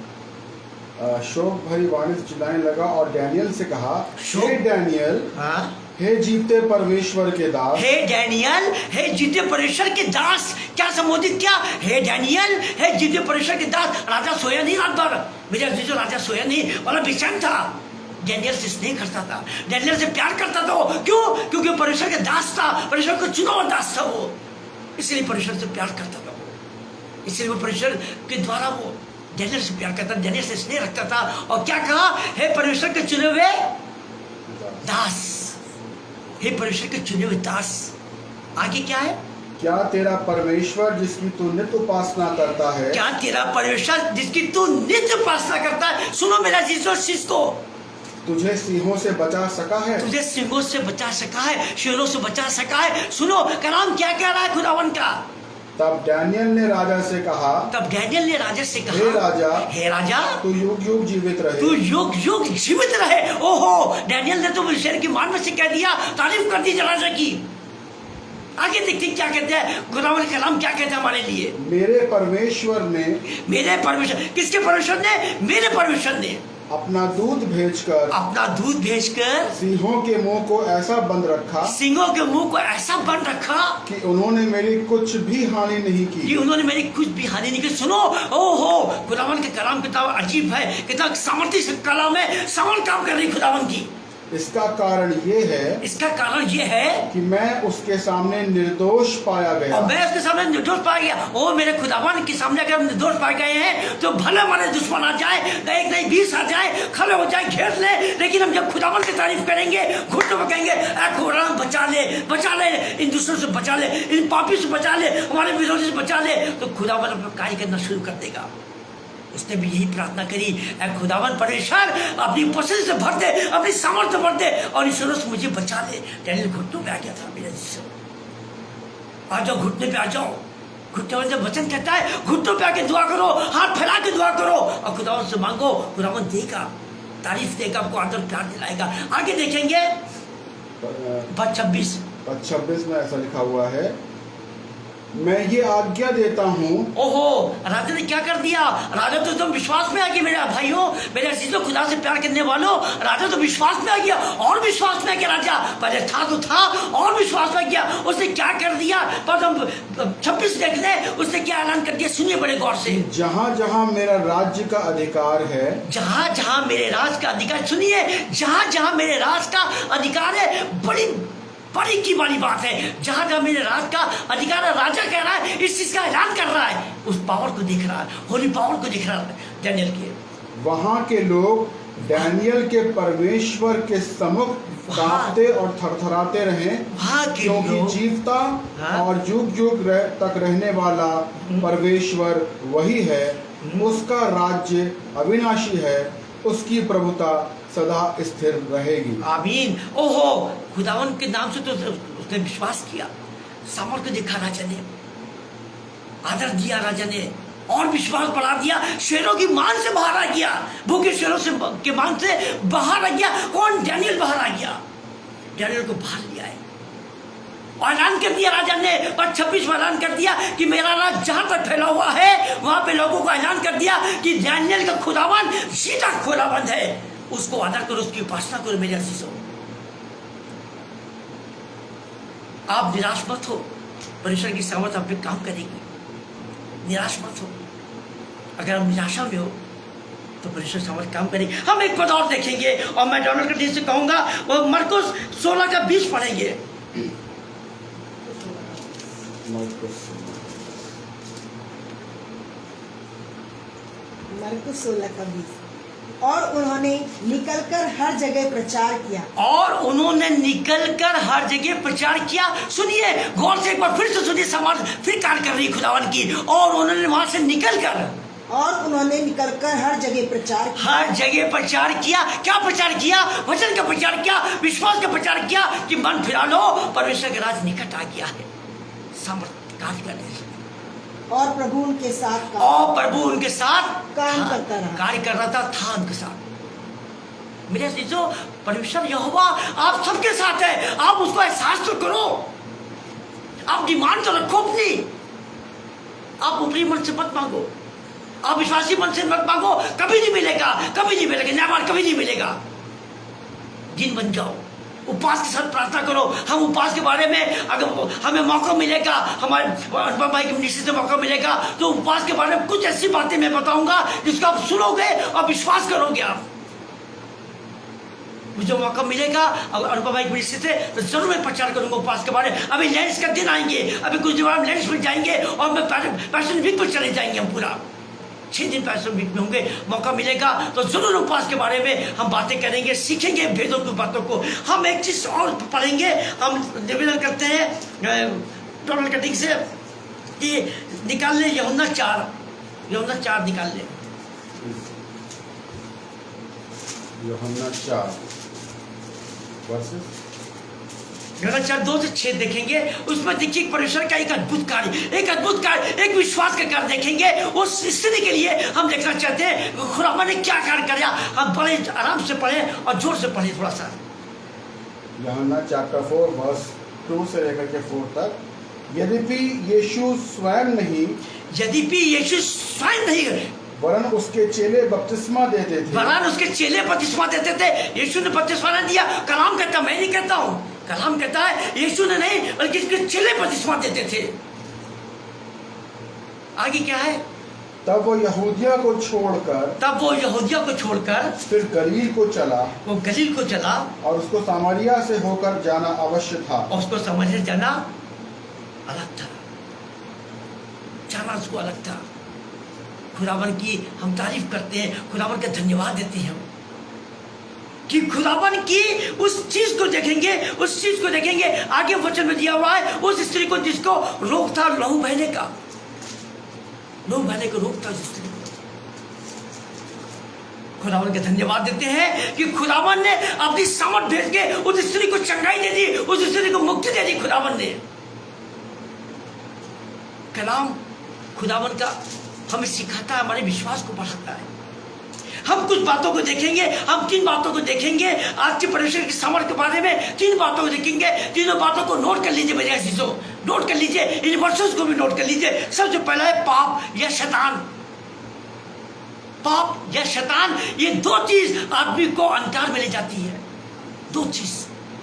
शोक भरी वाणी से चिल्लाने लगा और डैनियल से कहा, शोक- हे डैनियल, हाँ, हे जीते परमेश्वर के दास, हे डैनियल, हे जीते परमेश्वर के दास। क्या संबोधित किया? हे डैनियल, हे जीते परमेश्वर के दास। राजा सोया नहीं रात भर, मेरे अजीजों, राजा सोया नहीं, बड़ा बेचैन था। डैनियल से स्नेह करता था, डैनियल से प्यार करता था। वो क्यों? क्योंकि परमेश्वर के दास था, परमेश्वर को चुना हुआ दास था वो, इसलिए परमेश्वर से प्यार करता था वो। इसलिए वो परमेश्वर के द्वारा वो डैनियल से प्यार करता, डैनियल से स्नेह रखता था। और क्या कहा? हे परमेश्वर के चुने हुए दास, हे परमेश्वर के चुने हुए दास। आगे क्या है? क्या तेरा परमेश्वर जिसकी तू नित्य उपासना करता है, क्या तेरा परमेश्वर जिसकी तू नित्य उपासना करता है, सुनो मेरा जीसो शिष्य को, तुझे सिंहों से बचा सका है? तुझे सिंहों से बचा सका है, शेरों से बचा सका है। सुनो कलाम क्या कह रहा है खुदावन का। तब डैनियल ने राजा से कहा, तब डैनियल ने राजा से कहा, हे राजा, हे राजा, तू युग युग जीवित रहे। तू युग युग जीवित रहे। ओहो, डैनियल ने तो शेर की मान में से कह दिया, तारीफ कर दी राजा की। आगे देखते क्या कहते हैं खुदावन का कलाम, क्या कहते हैं हमारे लिए। मेरे परमेश्वर ने, मेरे परमेश्वर, किसके परमेश्वर ने? मेरे परमेश्वर ने अपना दूध भेजकर, अपना दूध भेजकर सिंहों के मुंह को ऐसा बंद रखा सिंहों के मुंह को ऐसा बंद रखा कि उन्होंने मेरी कुछ भी हानि नहीं कि की। उन्होंने मेरी कुछ भी हानि नहीं की। सुनो, ओहो, खुदावन के कलाम कितना अजीब है, कितना सामर्थ्य से कलाम है, सामर्थ काम कर रही खुदावन की। इसका कारण ये है, इसका कारण ये है कि मैं उसके सामने निर्दोष पाया गया। और मैं उसके सामने निर्दोष पाया गया। ओ मेरे खुदावन के सामने अगर हम निर्दोष पाए गए हैं तो भले हमारे दुश्मन आ जाए, एक नहीं 20 आ जाए, खड़े हो जाए, घेर ले, लेकिन हम जब खुदावन की तारीफ करेंगे, घुटनों में कहेंगे, ऐ खुदावन बचा ले, बचा ले, इन दुश्मनों से बचा ले, इन पापी से बचा ले, हमारे विरोधी से बचा ले, तो खुदावन अपना कार्य करना शुरू कर देगा। उसने भी यही प्रार्थना करी, ऐ खुदावन परमेश्वर अपनी उपस्थिति से भर दे, अपनी सामर्थ्य भर दे और ईश्वर से मुझे बचा ले। डैनियल घुटनों पे आ गया था। मेरे जिससे आ जाओ, घुटने पे आ जाओ। घुटने वाले जब वचन कहता है घुटनों पे आके दुआ करो, हाथ फैला के दुआ करो और खुदावन से मांगो, खुदावन देगा, तारीफ देगा, आपको आदर प्यार दिलाएगा। आगे देखेंगे पद 26 में ऐसा लिखा हुआ है, मैं ये आज्ञा देता हूँ। ओहो, राजा ने क्या कर दिया? राजा तो एकदम विश्वास में आ गया। मेरे भाइयों, मेरे अजीजों, खुदा से प्यार करने वालों, राजा तो विश्वास में आ गया, और विश्वास में आ गया। राजा पहले था तो था, और विश्वास में आ गया। उसने क्या कर दिया? पर हम 26 देख ले, उसने क्या ऐलान कर दिया, सुनिए बड़े गौर से। जहाँ जहाँ मेरा राज्य का अधिकार है, जहाँ जहाँ मेरे राज का अधिकार, सुनिए, जहाँ जहाँ मेरे राज का अधिकार है, बड़ी बड़ी की बड़ी बात है। जहां जहां मेरे राज का अधिकार है, राजा कह रहा है, इस चीज का ऐलान कर रहा है, उस पावर को दिख रहा है, होली पावर को दिख रहा है डैनियल के। वहाँ के लोग डैनियल के परमेश्वर के सम्मुख कांपते और थरथराते रहे, वहाँ के क्योंकि लोग, जीवता हाँ? और युग युग तक रहने वाला परमेश्वर वही है। उसका राज्य अविनाशी है, उसकी प्रभुता सदा स्थिर रहेगी। आमीन। ओहो, खुदावन के नाम से तो उसने विश्वास किया, सामर्थ्य दिखा राजा ने, आदर दिया राजा ने, और विश्वास बढ़ा दिया। शेरों की मान से बाहर आ गया, भूखे शेरों से के मान से बाहर आ गया। कौन? डैनियल बाहर आ गया। डैनियल को बाहर लिया है और ऐलान कर दिया राजा ने। और 26 में ऐलान कर दिया कि मेरा राज जहां तक फैला हुआ है, वहां पे लोगों को ऐलान कर दिया कि डैनियल का खुदावन सीधा खुदावन है, उसको आदर करो, उसकी उपासना करो। मेरे अजीजों, आप निराश मत हो, परमेश्वर की सामर्थ आप पे काम करेगी। निराश मत हो। अगर आप निराशा में हो तो परमेश्वर सामर्थ काम करेगी। हम एक पद और देखेंगे और मैं डोनाल्ड कटी से कहूंगा, वो मरकुस 16 का 20 पढ़ेंगे। मरकुस 16:20। और उन्होंने निकलकर हर जगह प्रचार किया। और उन्होंने निकलकर हर जगह प्रचार किया। सुनिए गौर से, एक बार फिर से सुनिए, समाज फिर कार्य कर रही है खुदावन की। और उन्होंने वहां से निकलकर, और उन्होंने निकलकर हर जगह प्रचार किया। हर जगह प्रचार किया। क्या प्रचार किया? वचन का प्रचार किया, विश्वास का प्रचार किया कि मन फिरा लो, परमेश्वर का राज निकट आ गया है। सामर्थ कार्य करने से, और प्रभु उनके साथ काम करता रहा। कार्य कर रहा था उनके साथ। मेरे अजीजों, परमेश्वर यहोवा आप सबके साथ है। आप उसको एहसास तो करो। आप डिमांड तो रखो अपनी। आप ऊपरी मन से मत मांगो, आप विश्वासी मन से मत मांगो। कभी नहीं मिलेगा, कभी नहीं मिलेगा, न्यायवान कभी नहीं मिलेगा। दिन बन जाओ, उपवास के साथ प्रार्थना करो। हम उपवास के बारे में, अगर हमें मौका मिलेगा, हमारे अनुभव भाई के मिनिस्ट्री से मौका मिलेगा, तो उपवास के बारे में कुछ ऐसी बातें मैं बताऊंगा जिसको आप सुनोगे और विश्वास करोगे। आप मुझे मौका मिलेगा अनुभव भाई की मिनिस्ट्री से, तो जरूर मैं प्रचार करूंगा उपवास के बारे में। अभी लैंड्स का दिन आएंगे, अभी कुछ दिन बाद लैंड्स में जाएंगे और मैं पैशन वीक पर चले जाएंगे। हम पूरा 6 दिन पैशन वीक में होंगे। मौका मिलेगा तो जरूर उपवास के बारे में हम बातें करेंगे, सीखेंगे वेदों की बातों को। हम एक चीज और पढ़ेंगे, हम निवेदन करते हैं टोटल कटिंग से कि निकाल ले यूहन्ना 4 निकाल ले। यूहन्ना 4 यूहन्ना 4:2-6 देखेंगे। उसमें देखिए परमेश्वर का एक अद्भुत कार्य, एक विश्वास का कार्य देखेंगे। उस स्थिति के लिए हम देखना चाहते हैं खुदावन ने क्या कार्य किया। हम बड़े आराम से पढ़े और जोर से पढ़े थोड़ा सा। यूहन्ना चैप्टर 4 वर्स 2 से लेकर के 4 तक। यद्यपि यीशु स्वयं नहीं, वरन उसके चेले बपतिस्मा देते थे। यीशु ने बपतिस्मा नहीं दिया। कलाम कहता, मैं नहीं कहता हूँ, कलाम कहता है यीशु ने नहीं, बल्कि इसके चेले बपतिस्मा देते थे। आगे क्या है? तब वो यहूदिया को छोड़कर फिर गलील को चला, और उसको सामरिया से होकर जाना अवश्य था। उसको सामरिया जाना अलग था, जाना उसको अलग था। खुदावन की हम तारीफ करते हैं, खुदावन का धन्यवाद देते हैं हम कि खुदावन की उस चीज को देखेंगे। आगे वचन में दिया हुआ है, उस स्त्री को जिसको रोग था लहू बहने का रोग था उस स्त्री को। खुदावन का धन्यवाद देते हैं कि खुदावन ने अपनी सामर्थ भेज के उस स्त्री को चंगाई दे दी, उस स्त्री को मुक्ति दे दी। खुदावन ने कलाम खुदावन का हमें सिखाता है, हमारे विश्वास को बढ़ाता है। हम कुछ बातों को देखेंगे, हम 3 बातों को देखेंगे आज के परमेश्वर की सामर्थ के बारे में। 3 बातों को देखेंगे। तीनों बातों को नोट कर लीजिए मेरे अजीजों, नोट कर लीजिए, इन वर्षों को भी नोट कर लीजिए। सबसे पहला है पाप या शैतान। ये 2 चीज आदमी को अंधकार में ले जाती है। 2 चीज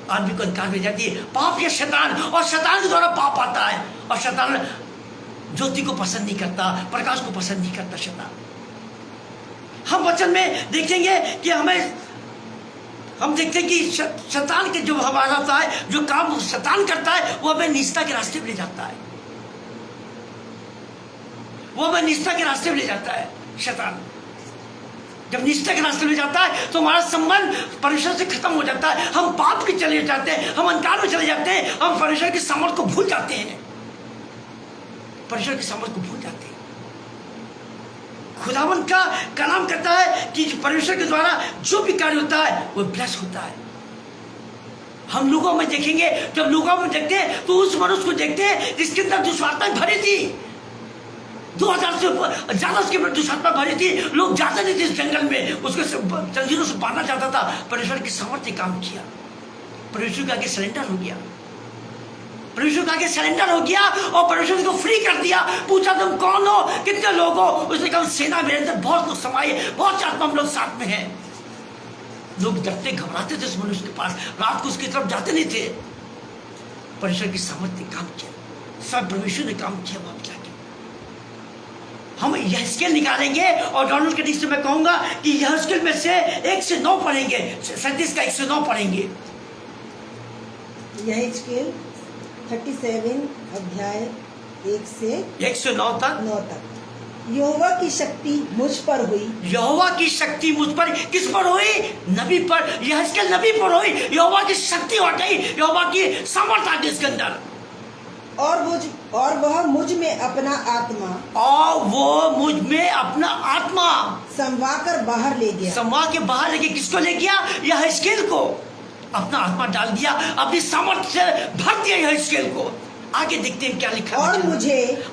आदमी को अंधकार में जाती है, पाप या शैतान। और शैतान के द्वारा पाप आता है, और शैतान ज्योति को पसंद नहीं करता, प्रकाश को पसंद नहीं करता शैतान। हम वचन में देखेंगे कि हम देखते हैं कि शैतान के जो हमारा होता है, जो काम शैतान करता है, वो हमें निष्ठा के रास्ते में ले जाता है। शैतान जब निष्ठा के रास्ते में जाता है तो हमारा संबंध परमेश्वर से खत्म हो जाता है। हम पाप के चले जाते हैं, हम अंधकार में चले जाते हैं, हम परमेश्वर की सामर्थ को भूल जाते हैं। खुदावन का कलाम कहता है कि परमेश्वर के द्वारा जो भी कार्य होता है वो ब्लेस होता है। हम लोगों में देखेंगे, जब लोगों में देखते हैं तो उस मनुष्य को देखते हैं जिसके अंदर दुष्वार्ताएं भरी थी। 2000 से ज्यादा उसके अंदर दुष्वार्ता भरी थी। लोग जाते नहीं थे इस जंगल में, उसको जंजीरों से बांधा जाता था। परमेश्वर की सामर्थ्य काम किया, परमेश्वर के आगे सरेंडर हो गया और परमेश्वर को फ्री कर दिया। पूछा तुम कौन हो, कितने लोग हो? उसने कहा सेना मेरे अंदर बहुत लोग समाये, बहुत आत्मा हम लोग साथ में हैं। लोग डरते घबराते थे उस मनुष्य के पास, रात को उसकी तरफ जाते नहीं थे। परमेश्वर की सामर्थ्य ने काम किया, सब परमेश्वर ने काम किया। वहां जाके हम यह स्केल निकालेंगे और डोनाल्ड कटिंग से मैं कहूंगा कि यह स्केल में से 1 से 9 पढ़ेंगे, 37 का 1 से 9 पढ़ेंगे। यह स्केल 37 अध्याय 1 से 109 तक। 9 तक। यहोवा की शक्ति मुझ पर हुई। यहोवा की शक्ति मुझ पर, किस पर हुई? नबी पर, यहेजकेल नबी पर हुई। यहोवा की शक्ति हट गई, यहोवा की सामर्थ आ गई इसके अंदर। और वह मुझ में अपना आत्मा, और वो मुझ में अपना आत्मा समवाकर बाहर ले गया। समवा के बाहर लेके किसको ले गया? यहेजकेल को। अपना आत्मा डाल दिया, अपनी सामर्थ से भर दिया यहेजकेल को। आगे देखते हैं क्या लिखा है।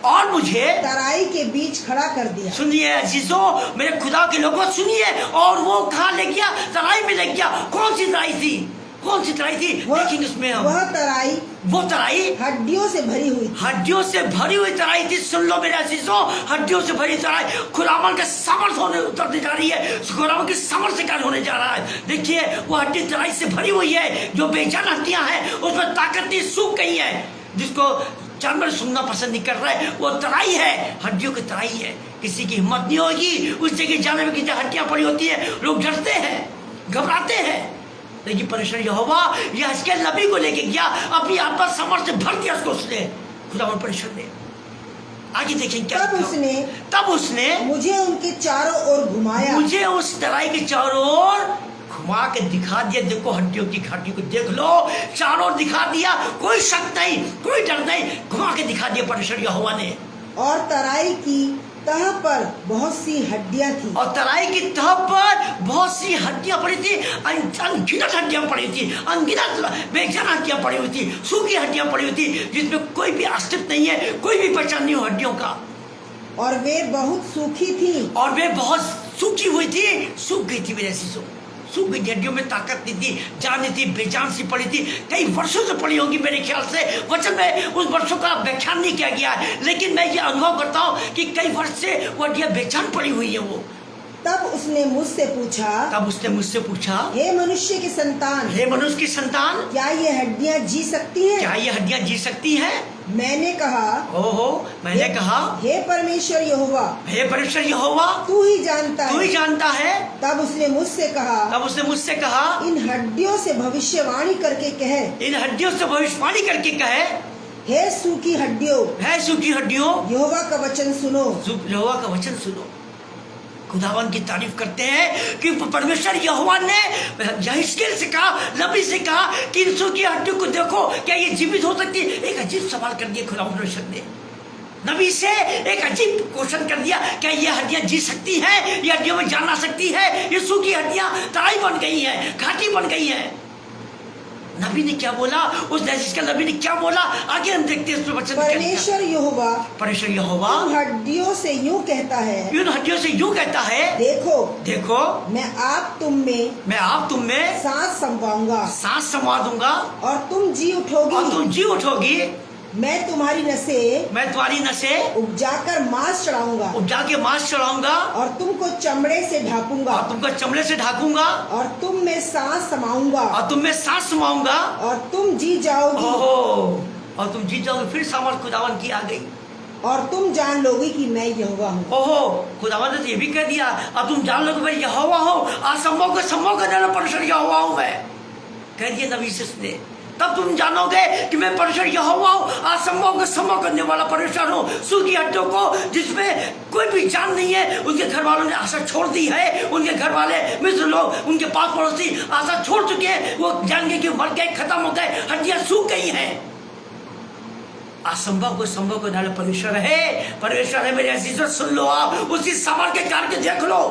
और मुझे तराई के बीच खड़ा कर दिया। सुनिए अजीजों, मेरे खुदा के लोगों सुनिए। और वो कहाँ ले गया? तराई में ले गया। कौन सी तराई थी? कौन सी तराई थी? लेकिन उसमें हम वो तराई हड्डियों से भरी हुई थी। हड्डियों से भरी हुई तराई थी। सुन लो मेरे अजीजों, हड्डियों से भरी तराई खुदावन का सामर्थ होने उतरने जा रही है। खुदावन की सामर्थ से कार्य होने जा रहा है। देखिए वो हड्डी तराई से भरी हुई है। जो बेजान हड्डियां हैं उसमें ताकत नहीं, सूख गई है। जिसको जानवर सुनना पसंद नहीं कर रहे, वो तराई है, हड्डियों की तराई है। किसी की हिम्मत नहीं होगी उस जगह जाने में। किसी हड्डियां पड़ी होती है, लोग डरते हैं, घबराते हैं। लेकिन परमेश्वर यहोवा यहेजकेल नबी को लेके गया, अपनी आत्मा सामर्थ से भर दिया उसने, खुदावंद परमेश्वर ने। आगे देखें क्या। तब उसने मुझे उनके चारों ओर घुमाया। मुझे उस तराई के चारों ओर घुमा के दिखा दिया। देखो हड्डियों की घाटी को देख लो, चारों ओर दिखा दिया। कोई शक नहीं, कोई डर नहीं, घुमा के दिखा दिया परमेश्वर यहोवा ने। और तराई की तह पर बहुत सी हड्डियां थी। और तराई की तह पर बहुत सी हड्डियां पड़ी थी। अनगिनत हड्डियां पड़ी थी, अनगिनत बेजान हड्डियां पड़ी हुई थी, सूखी हड्डियां पड़ी हुई थी, जिसमें कोई भी अस्तित्व नहीं है, कोई भी पहचान नहीं हो हड्डियों का। और वे बहुत सूखी थी। और वे बहुत सूखी हुई थी, सूख गई थी। मेरे ऐसी सूख गई। हड्डियों में ताकत नहीं थी, जान नहीं थी, बेजान सी पड़ी थी। कई वर्षों से पड़ी होगी मेरे ख्याल से। वचन में उस वर्षों का व्याख्यान नहीं किया गया है, लेकिन मैं ये अनुभव करता हूँ कि कई वर्ष से वो हड्डियां बेजान पड़ी हुई है। वो तब उसने मुझसे पूछा, हे मनुष्य की संतान, हे मनुष्य की संतान, क्या ये हड्डियां जी सकती हैं? क्या ये हड्डियां जी सकती हैं? मैंने कहा, हे परमेश्वर यहोवा, तू ही जानता है। तब उसने मुझसे कहा, इन हड्डियों से भविष्यवाणी करके कहे, हे सूखी हड्डियों, यहोवा का वचन सुनो। खुदावन की तारीफ करते हैं कि परमेश्वर यहोवा ने यहेजकेल से कहा, नबी से कहा कि इन सूखी हड्डियों को देखो, क्या ये जीवित हो सकती है? एक अजीब सवाल कर दिया खुदावन परमेश्वर ने नबी से। एक अजीब क्वेश्चन कर दिया, क्या ये हड्डियां जी सकती हैं? ये हड्डियों में जान आ सकती है? ये सूखी हड्डियां तराई बन गई हैं, घाटी बन गई हैं। नबी ने क्या बोला? उस यहेजकेल नबी ने क्या बोला? आगे हम देखते हैं उसमें वचन। परमेश्वर यहोवा उन हड्डियों से यूं कहता है, देखो मैं आप तुम में सांस समवा दूंगा और तुम जी उठोगी। मैं तुम्हारी नसें उपजाकर मांस चढ़ाऊंगा और तुमको चमड़े से ढाकूंगा और तुम में सांस समाऊंगा और तुम जी जाओगी। और तुम जीत जाओगे। फिर सामर्थ खुदावन की आ गई। और तुम जान लोगे कि मैं यहोवा हूँ। खुदावन ने ये भी कह दिया, अब तुम जान लोगे मैं यहोवा हूँ। असंभव को संभव करने वाला परमेश्वर यहोवा हूँ मैं, कह दिया नबी से उसने। तब तुम जानोगे कि मैं परमेश्वर यहोवा हूँ, असंभव को संभव करने वाला परमेश्वर हूँ। सूखी हड्डियों को जिसमें कोई भी जान नहीं है, उनके घर वालों ने आशा छोड़ दी है। उनके घर वाले मिस्र लोग, उनके पास पड़ोसी आशा छोड़ चुके हैं। वो जान गए कि मर गए, खत्म हो गए, हड्डियां सूख गई हैं। असंभव को संभव करने वाला परमेश्वर है मेरे अजीजों। सुन लो, आप उसी सामर्थ के कार्य देख लो।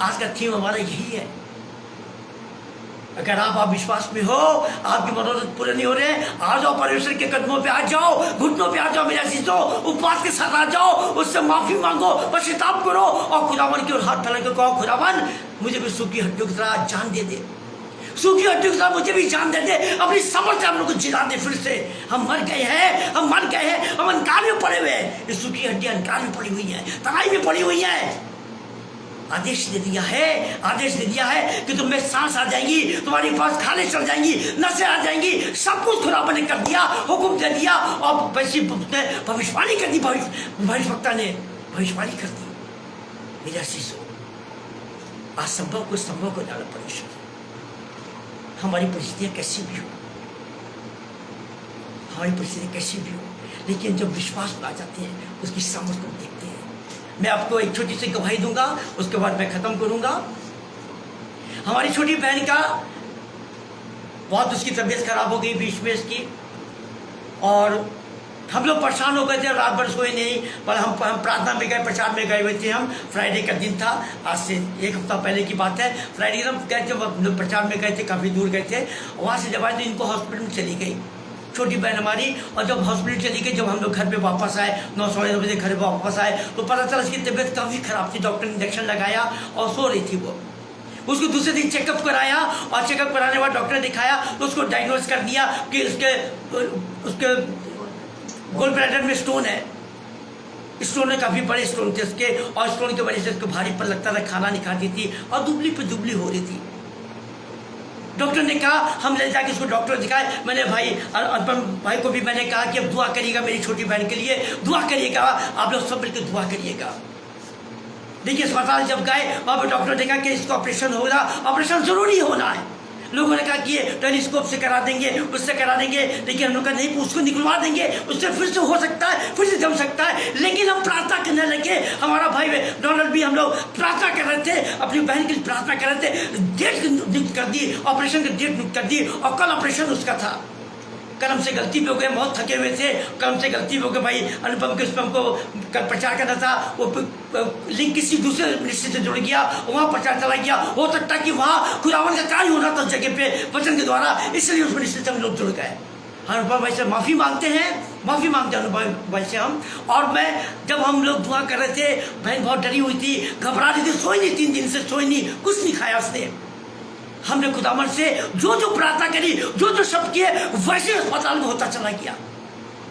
आज का थीम हमारा यही है। अगर आप विश्वास में हो, आपकी मनोरथ पूरे नहीं हो रहे, आ जाओ परमेश्वर के कदमों पे, आ जाओ, घुटनों पे आ जाओ मेरे अजीजों, उपवास के साथ आ जाओ, उससे माफी मांगो, पश्चाताप करो और खुदावन की ओर हाथ फैला के कहो, खुदावन मुझे भी सूखी हड्डियों की तरह जान दे। सूखी हड्डियों की तरह मुझे भी जान दे। अपनी समझ से हम लोग को जिला दे। फिर से हम मर गए हैं, हम अंधकार में पड़े हुए हैं। ये सूखी हड्डियां अंधकार में पड़ी हुई हैं, तराई में पड़ी हुई हैं। आदेश दे दिया है कि तुम में सांस आ जाएगी, तुम्हारे पास खाने चल जाएंगी, नसें आ जाएंगी। सब कुछ खुदा ने कर दिया, हुक्म दे दिया। और भविष्यवाणी कर दी, भविष्यवक्ता ने भविष्यवाणी कर दी। मेरा शिशु, असंभव को संभव को डाला परमेश्वर। हमारी परिस्थितियां कैसी भी हो, लेकिन जब विश्वास पर आ जाते हैं उसकी समझ को देखते हैं। मैं आपको एक छोटी सी गवाही दूंगा, उसके बाद मैं ख़त्म करूंगा। हमारी छोटी बहन का बहुत उसकी तबीयत खराब हो गई बीच में इसकी, और हम लोग परेशान हो गए थे, रात भर सोए नहीं। पर हम प्रार्थना में गए, प्रचार में गए हुए थे। हम फ्राइडे का दिन था, आज से 1 हफ्ता पहले की बात है। फ्राइडे हम गए थे, हम लोग प्रचार में गए थे, काफ़ी दूर गए थे। वहाँ से जब आए तो इनको हॉस्पिटल में चली गई छोटी बहन हमारी। और जब हॉस्पिटल चली गई, जब हम लोग घर पे वापस आए 9-9:30 बजे घर पे वापस आए तो पता चला इसकी तबीयत काफ़ी ख़राब थी। डॉक्टर ने इंजेक्शन लगाया और सो रही थी वो। उसको दूसरे दिन चेकअप कराया, और चेकअप कराने के बाद डॉक्टर ने दिखाया तो उसको डायग्नोज कर दिया कि उसके गोल ब्लैडर में स्टोन है। स्टोन में काफ़ी बड़े स्टोन थे उसके, और स्टोन की वजह से उसको भारी पर लगता था, खाना नहीं खाती थी और दुबली पे दुबली हो रही थी। डॉक्टर ने कहा हम ले जाके इसको डॉक्टर दिखाए। मैंने भाई अनुपम भाई को भी मैंने कहा कि अब दुआ करिएगा मेरी छोटी बहन के लिए, दुआ करिएगा, आप लोग सब मिलकर दुआ करिएगा। देखिए अस्पताल जब गए वहाँ पर डॉक्टर ने कहा कि इसको ऑपरेशन होगा, ऑपरेशन जरूरी होना है। लोगों ने कहा कि ये टेलीस्कोप से करा देंगे, उससे करा देंगे, लेकिन हम लोग कहा नहीं, उसको निकलवा देंगे, उससे फिर से हो सकता है, फिर से जम सकता है। लेकिन हम प्रार्थना करने लगे। हमारा भाई डोनाल्ड भी, हम लोग प्रार्थना कर रहे थे, अपनी बहन के लिए प्रार्थना कर रहे थे। डेट नियुक्त कर दी, ऑपरेशन की डेट नियुक्त कर दी, और कल ऑपरेशन उसका था। कल हमसे गलती भी हो गई, बहुत थके हुए थे, कल हमसे गलती भी हो गई भाई। अनुपम के उस पर हमको कल प्रचार करना था, वो लिंक किसी दूसरे मिनिस्ट्री से जुड़ गया, वहाँ प्रचार चला गया। हो सकता है कि वहाँ खुदावन का कार्य होना था उस जगह पे वचन के द्वारा, इसलिए उस मिनिस्ट्री से हम लोग जुड़ गए। अनुपम भाई से माफ़ी मांगते हैं, माफ़ी मांगते हैं अनुपम भाई से हम। और मैं जब हम लोग दुआ कर रहे थे, बहन बहुत डरी हुई थी, घबरा रही थी, सोई नहीं, 3 दिन से सोई नहीं, कुछ नहीं खाया उसने। हमने खुदावन से जो जो प्रार्थना करी, जो जो शब्द किए, वैसे अस्पताल में होता चला गया,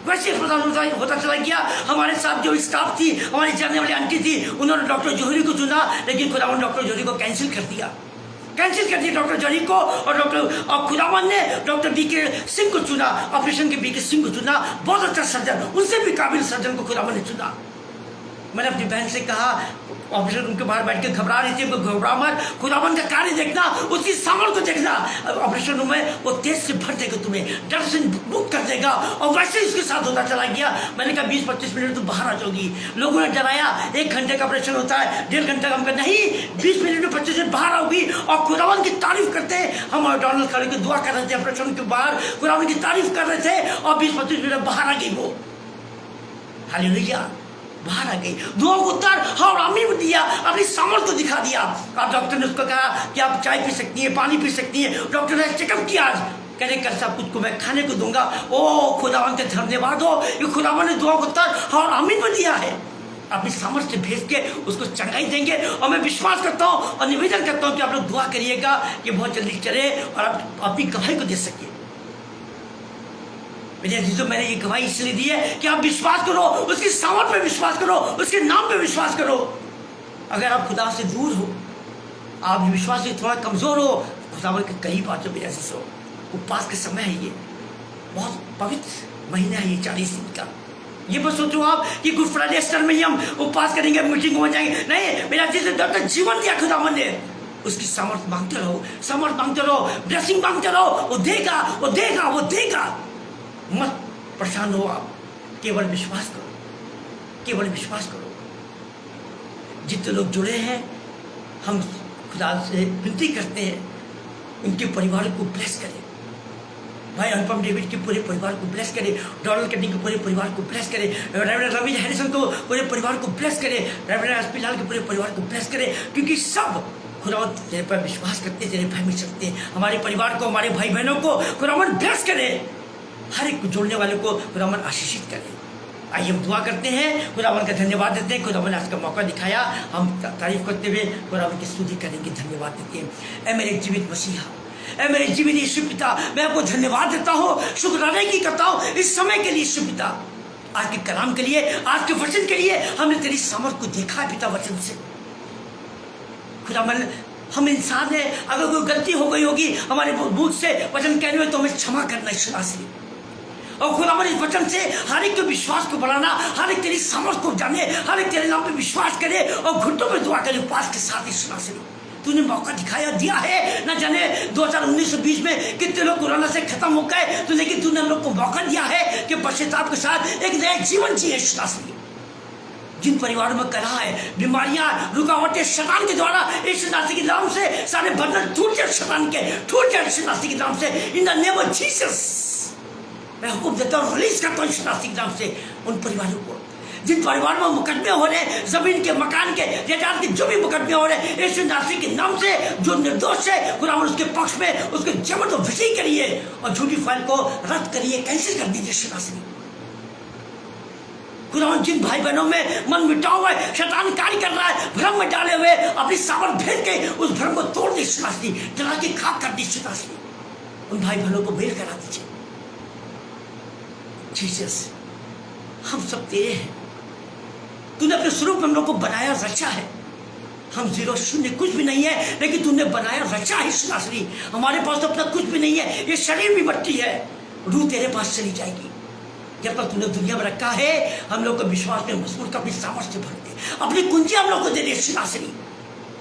वैसे अस्पताल में होता चला गया। हमारे साथ जो स्टाफ थी, हमारी जानने वाली आंटी थी, उन्होंने डॉक्टर जोहरी को चुना, लेकिन खुदावन डॉक्टर जोहरी को कैंसिल कर दिया डॉक्टर जोहरी को। और खुदावन ने डॉक्टर बीके सिंह को चुना, ऑपरेशन के बीके सिंह को चुना। बहुत अच्छा सर्जन, उनसे भी काबिल सर्जन को खुदावन ने चुना। मैंने अपनी बहन से कहा, ऑफिसर उनके बाहर बैठ के घबरा रही थी, घबरा मत, खुदावन का कार्य देखना, उसकी सामर्थ को देखना। ऑपरेशन रूम में वो तेज से भर देगा, तुम्हें डर से मुक्त कर देगा। और वैसे ही उसके साथ होता चला गया। मैंने कहा 20-25 मिनट तो बाहर आ जाओगी। लोगों ने डराया, 1 घंटे का ऑपरेशन होता है, 1.5 घंटे का। हम कहा नहीं, 20 मिनट में 25 मिनट बाहर आओगी। और खुदावन की तारीफ करते, हम डोनाल्ड खड़े के दुआ कर रहे थे, ऑपरेशन के बाहर खुदावन की तारीफ कर रहे थे, और 20-25 मिनट बाहर आ गई वो। हालेलुया, बाहर आ गई, दुआ को उत्तर और आमीन दिया, अपनी सामर्थ को दिखा दिया। अब डॉक्टर ने उसको कहा कि आप चाय पी सकती हैं, पानी पी सकती हैं। डॉक्टर ने चेकअप किया, आज कहने कर सब कुछ को मैं खाने को दूंगा। ओ खुदावन के धन्यवाद हो, ये खुदावन ने दुआ को उत्तर और आमीन में दिया है। अपनी सामर्थ से भेज के उसको चंगाई देंगे। और मैं विश्वास करता हूँ और निवेदन करता हूँ कि आप लोग दुआ करिएगा कि बहुत जल्दी चले और आप अपनी गवाही को दे सके। मेरे अजीजों, मैंने ये गवाही इसलिए दी है कि आप विश्वास करो, उसकी सामर्थ पे विश्वास करो, उसके नाम पे विश्वास करो। अगर आप खुदा से दूर हो, आप विश्वास से थोड़ा कमजोर हो, खुदावन के करीब आ जाओ मेरे अजीजों। उपवास का समय है, ये बहुत पवित्र महीना है, ये 40 दिन का। ये बस सोचो आप कि गुड फ्राइडे ईस्टर में ही हम उपवास करेंगे, मीटिंग हो जाएंगे, नहीं। मेरे अजीजों, डॉक्टर जीवन दिया खुदावन ने, उसकी सामर्थ मांगते रहो, सामर्थ मांगते रहो, ब्लेसिंग मांगते रहो। वो देगा, वो देगा, वो देगा। मत परेशान हो आप, केवल विश्वास करो, केवल विश्वास करो। जितने लोग जुड़े हैं, हम खुदा से विनती करते हैं उनके परिवार को ब्लेस करें। भाई अनुपम डेविड के पूरे परिवार को ब्लेस करें, डोनाल्ड कटिंग के पूरे परिवार को ब्लेस करें, रेवरेंड रवि हैरिसन को पूरे परिवार को ब्लेस करें, रेवरेंड एस पी लाल के पूरे परिवार को ब्लेस करें। क्योंकि सब खुदावन तेरे पर विश्वास करते, तेरे भय में चलते हैं। हमारे परिवार को, हमारे भाई बहनों को खुदावन ब्लेस करें, हर एक जोड़ने वाले को खुदावन आशीषित करें। आइए हम दुआ करते हैं, खुदावन का धन्यवाद देते हैं। खुदावन ने आज का मौका दिखाया, हम तारीफ करते हुए खुदावन की स्तुति करेंगे, धन्यवाद देते हैं। ऐ मेरे जीवित मसीहा, ऐ मेरे जीवित यीशु पिता, मैं आपको धन्यवाद देता हूँ, शुक्राना करता हूँ इस समय के लिए यीशु पिता, आज के कलाम के लिए, आज के वचन के लिए। हमने तेरी सामर्थ को देखा है पिता वचन से। खुदावन, हम इंसान हैं, अगर कोई गलती हो गई होगी हमारे मुंह से वचन कहने में, तो हमें क्षमा करना ईश्वर से। और खुदावन इस वचन से हर एक के विश्वास को बढ़ाना, हर एक तेरी सामर्थ को जाने, हर एक तेरे नाम पे विश्वास करे और घुटनों में दुआ करे उपवास के साथ ईश्वर से। तूने मौका दिखाया दिया है। न जाने 2019-20 में कितने लोग कोरोना से खत्म हो गए, तो लेकिन तूने लोग को मौका दिया है कि पश्चाताप के साथ एक नया जीवन जिए। जिन परिवारों में कला है, बीमारियां, रुकावटें शैतान के द्वारा यीशु मसीह के नाम से सारे बंधन टूट जाए, शैतान के टूट जाए यीशु मसीह के नाम से। In the name of Jesus मैं हुक्म देता हूँ, रिलीज करता हूँ यीशु मसीह के नाम से उन परिवारों को। जिन परिवार में मुकदमे हो रहे, जमीन के, मकान के, जायदाद के जो भी मुकदमे हो रहे, यीशु मसीह के नाम से जो निर्दोष है खुदावन उसके पक्ष में उसके जबरदस्त विजयी करिए और झूठी फाइल को रद्द करिए, कैंसिल कर दीजिए यीशु मसीह। खुदावन जिन भाई बहनों में मन मिटाव हुआ है, शैतान कार्य कर रहा है, भ्रम में डाले हुए अपनी सामर्थ भेज के उस भ्रम को तोड़ दे यीशु मसीह, जला के खाक कर दी यीशु मसीह। उन भाई बहनों को बेल करा दीजिए। जीसस हम सब तेरे हैं, तूने अपने स्वरूप में हम लोग को बनाया, रचा है। हम जीरो शून्य कुछ भी नहीं है, लेकिन तूने बनाया, रचा है यीशु मसीह। हमारे पास तो अपना कुछ भी नहीं है, ये शरीर भी मट्टी है, रूह तेरे पास चली जाएगी। जब तक तूने दुनिया में रखा है, हम लोग को विश्वास में मजबूत कर अपनी सामर्थ्य भर दे, अपनी कुंजी हम लोग को दे दे यीशु मसीह,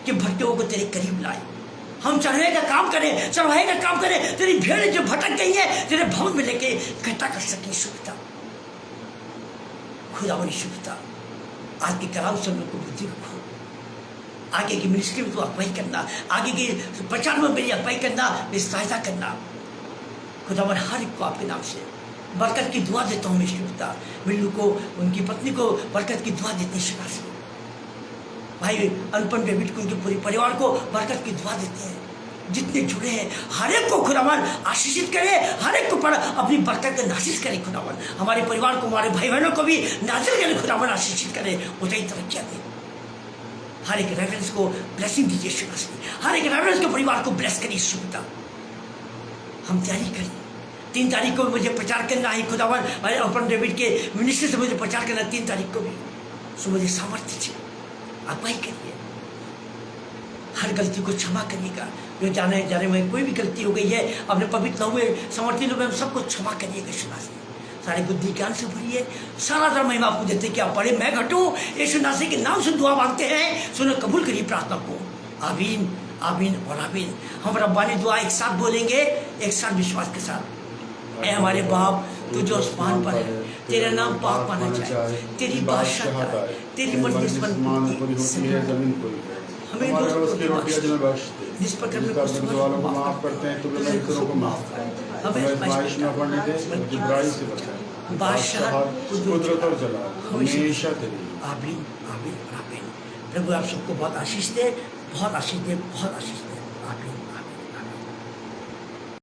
कि भटके को तेरे करीब लाए। हम चढ़ाई का काम करें, चढ़ाई का काम करें, तेरी भेड़ जो भटक गई है तेरे भवन में लेके इकट्ठा कर सके। शुभता खुदावंद शुभता आज के कलाम से हम लोग को बुद्धि रखो, आगे की मिनिस्ट्री में तो अगुवाई करना, आगे के प्रचार में मेरी अगुवाई करना, मेरी सहायता करना। खुदावंद हर एक को आपके नाम से बरकत की दुआ देता हूँ। शुभता बिल्लू को, उनकी पत्नी को बरकत की दुआ देते हैं। भाई अनुपम डेविड को, उनके पूरे परिवार को बरकत की दुआ देते हैं। जितने जुड़े हैं हर एक को खुदावन आशीषित करे, हर एक को पर अपनी बरकत का नासिस करे खुदावन। हमारे परिवार को, हमारे भाई बहनों को भी नाजिल करे खुदावन, आशीषित करे, उतनी तरक्कियां दे। हर एक रेफरेंस को ब्लेसिंग दीजिए यीशु मसीह, हर एक रेफरेंस के परिवार को ब्लेस करिए शुभता। हम तैयारी करें, 3 तारीख को मुझे प्रचार करना है खुदावन, अनुपम डेविड के मिनिस्ट्री से मुझे प्रचार करना 3 तारीख को भी। सो मुझे सामर्थ्य दीजिए, अगुवाई करिए, हर गलती को क्षमा करिएगा। जो जाने में कोई भी गलती हो गई है, अपने पवित्र हुए समर्थी लोग सबको क्षमा करिएगा यीशु मसीह। सारे बुद्धि ज्ञान से भरिए, सारा धर्म महिमा आपको देते कि आप बड़े, मैं घटूं। यीशु मसीह के नाम से दुआ मांगते हैं, सुनो कबूल करिए प्रार्थना को। आमीन, आमीन और आमीन। हम रब्बानी दुआ एक साथ बोलेंगे, एक साथ विश्वास के साथ। ऐ हमारे बाप तू जो आसमान पर है, तेरा नाम पाक माना जाए, तेरी बादशाह आए, तेरी मर्जी होती है जमीन पर। हमें उसकी रोटियां जो बख्श दे, जिस प्रकार वालों को माफ करते हैं तो भी मित्रों को माफ कर, हमें आज़माइश में पड़ने दे, बल्कि बुराई से बचा। बादशाह कुदरत और जलाल हमेशा तेरी। आमीन, आमीन, आमीन। प्रभु आप सबको बहुत आशीष दे, बहुत आशीष दे, बहुत आशीष दे।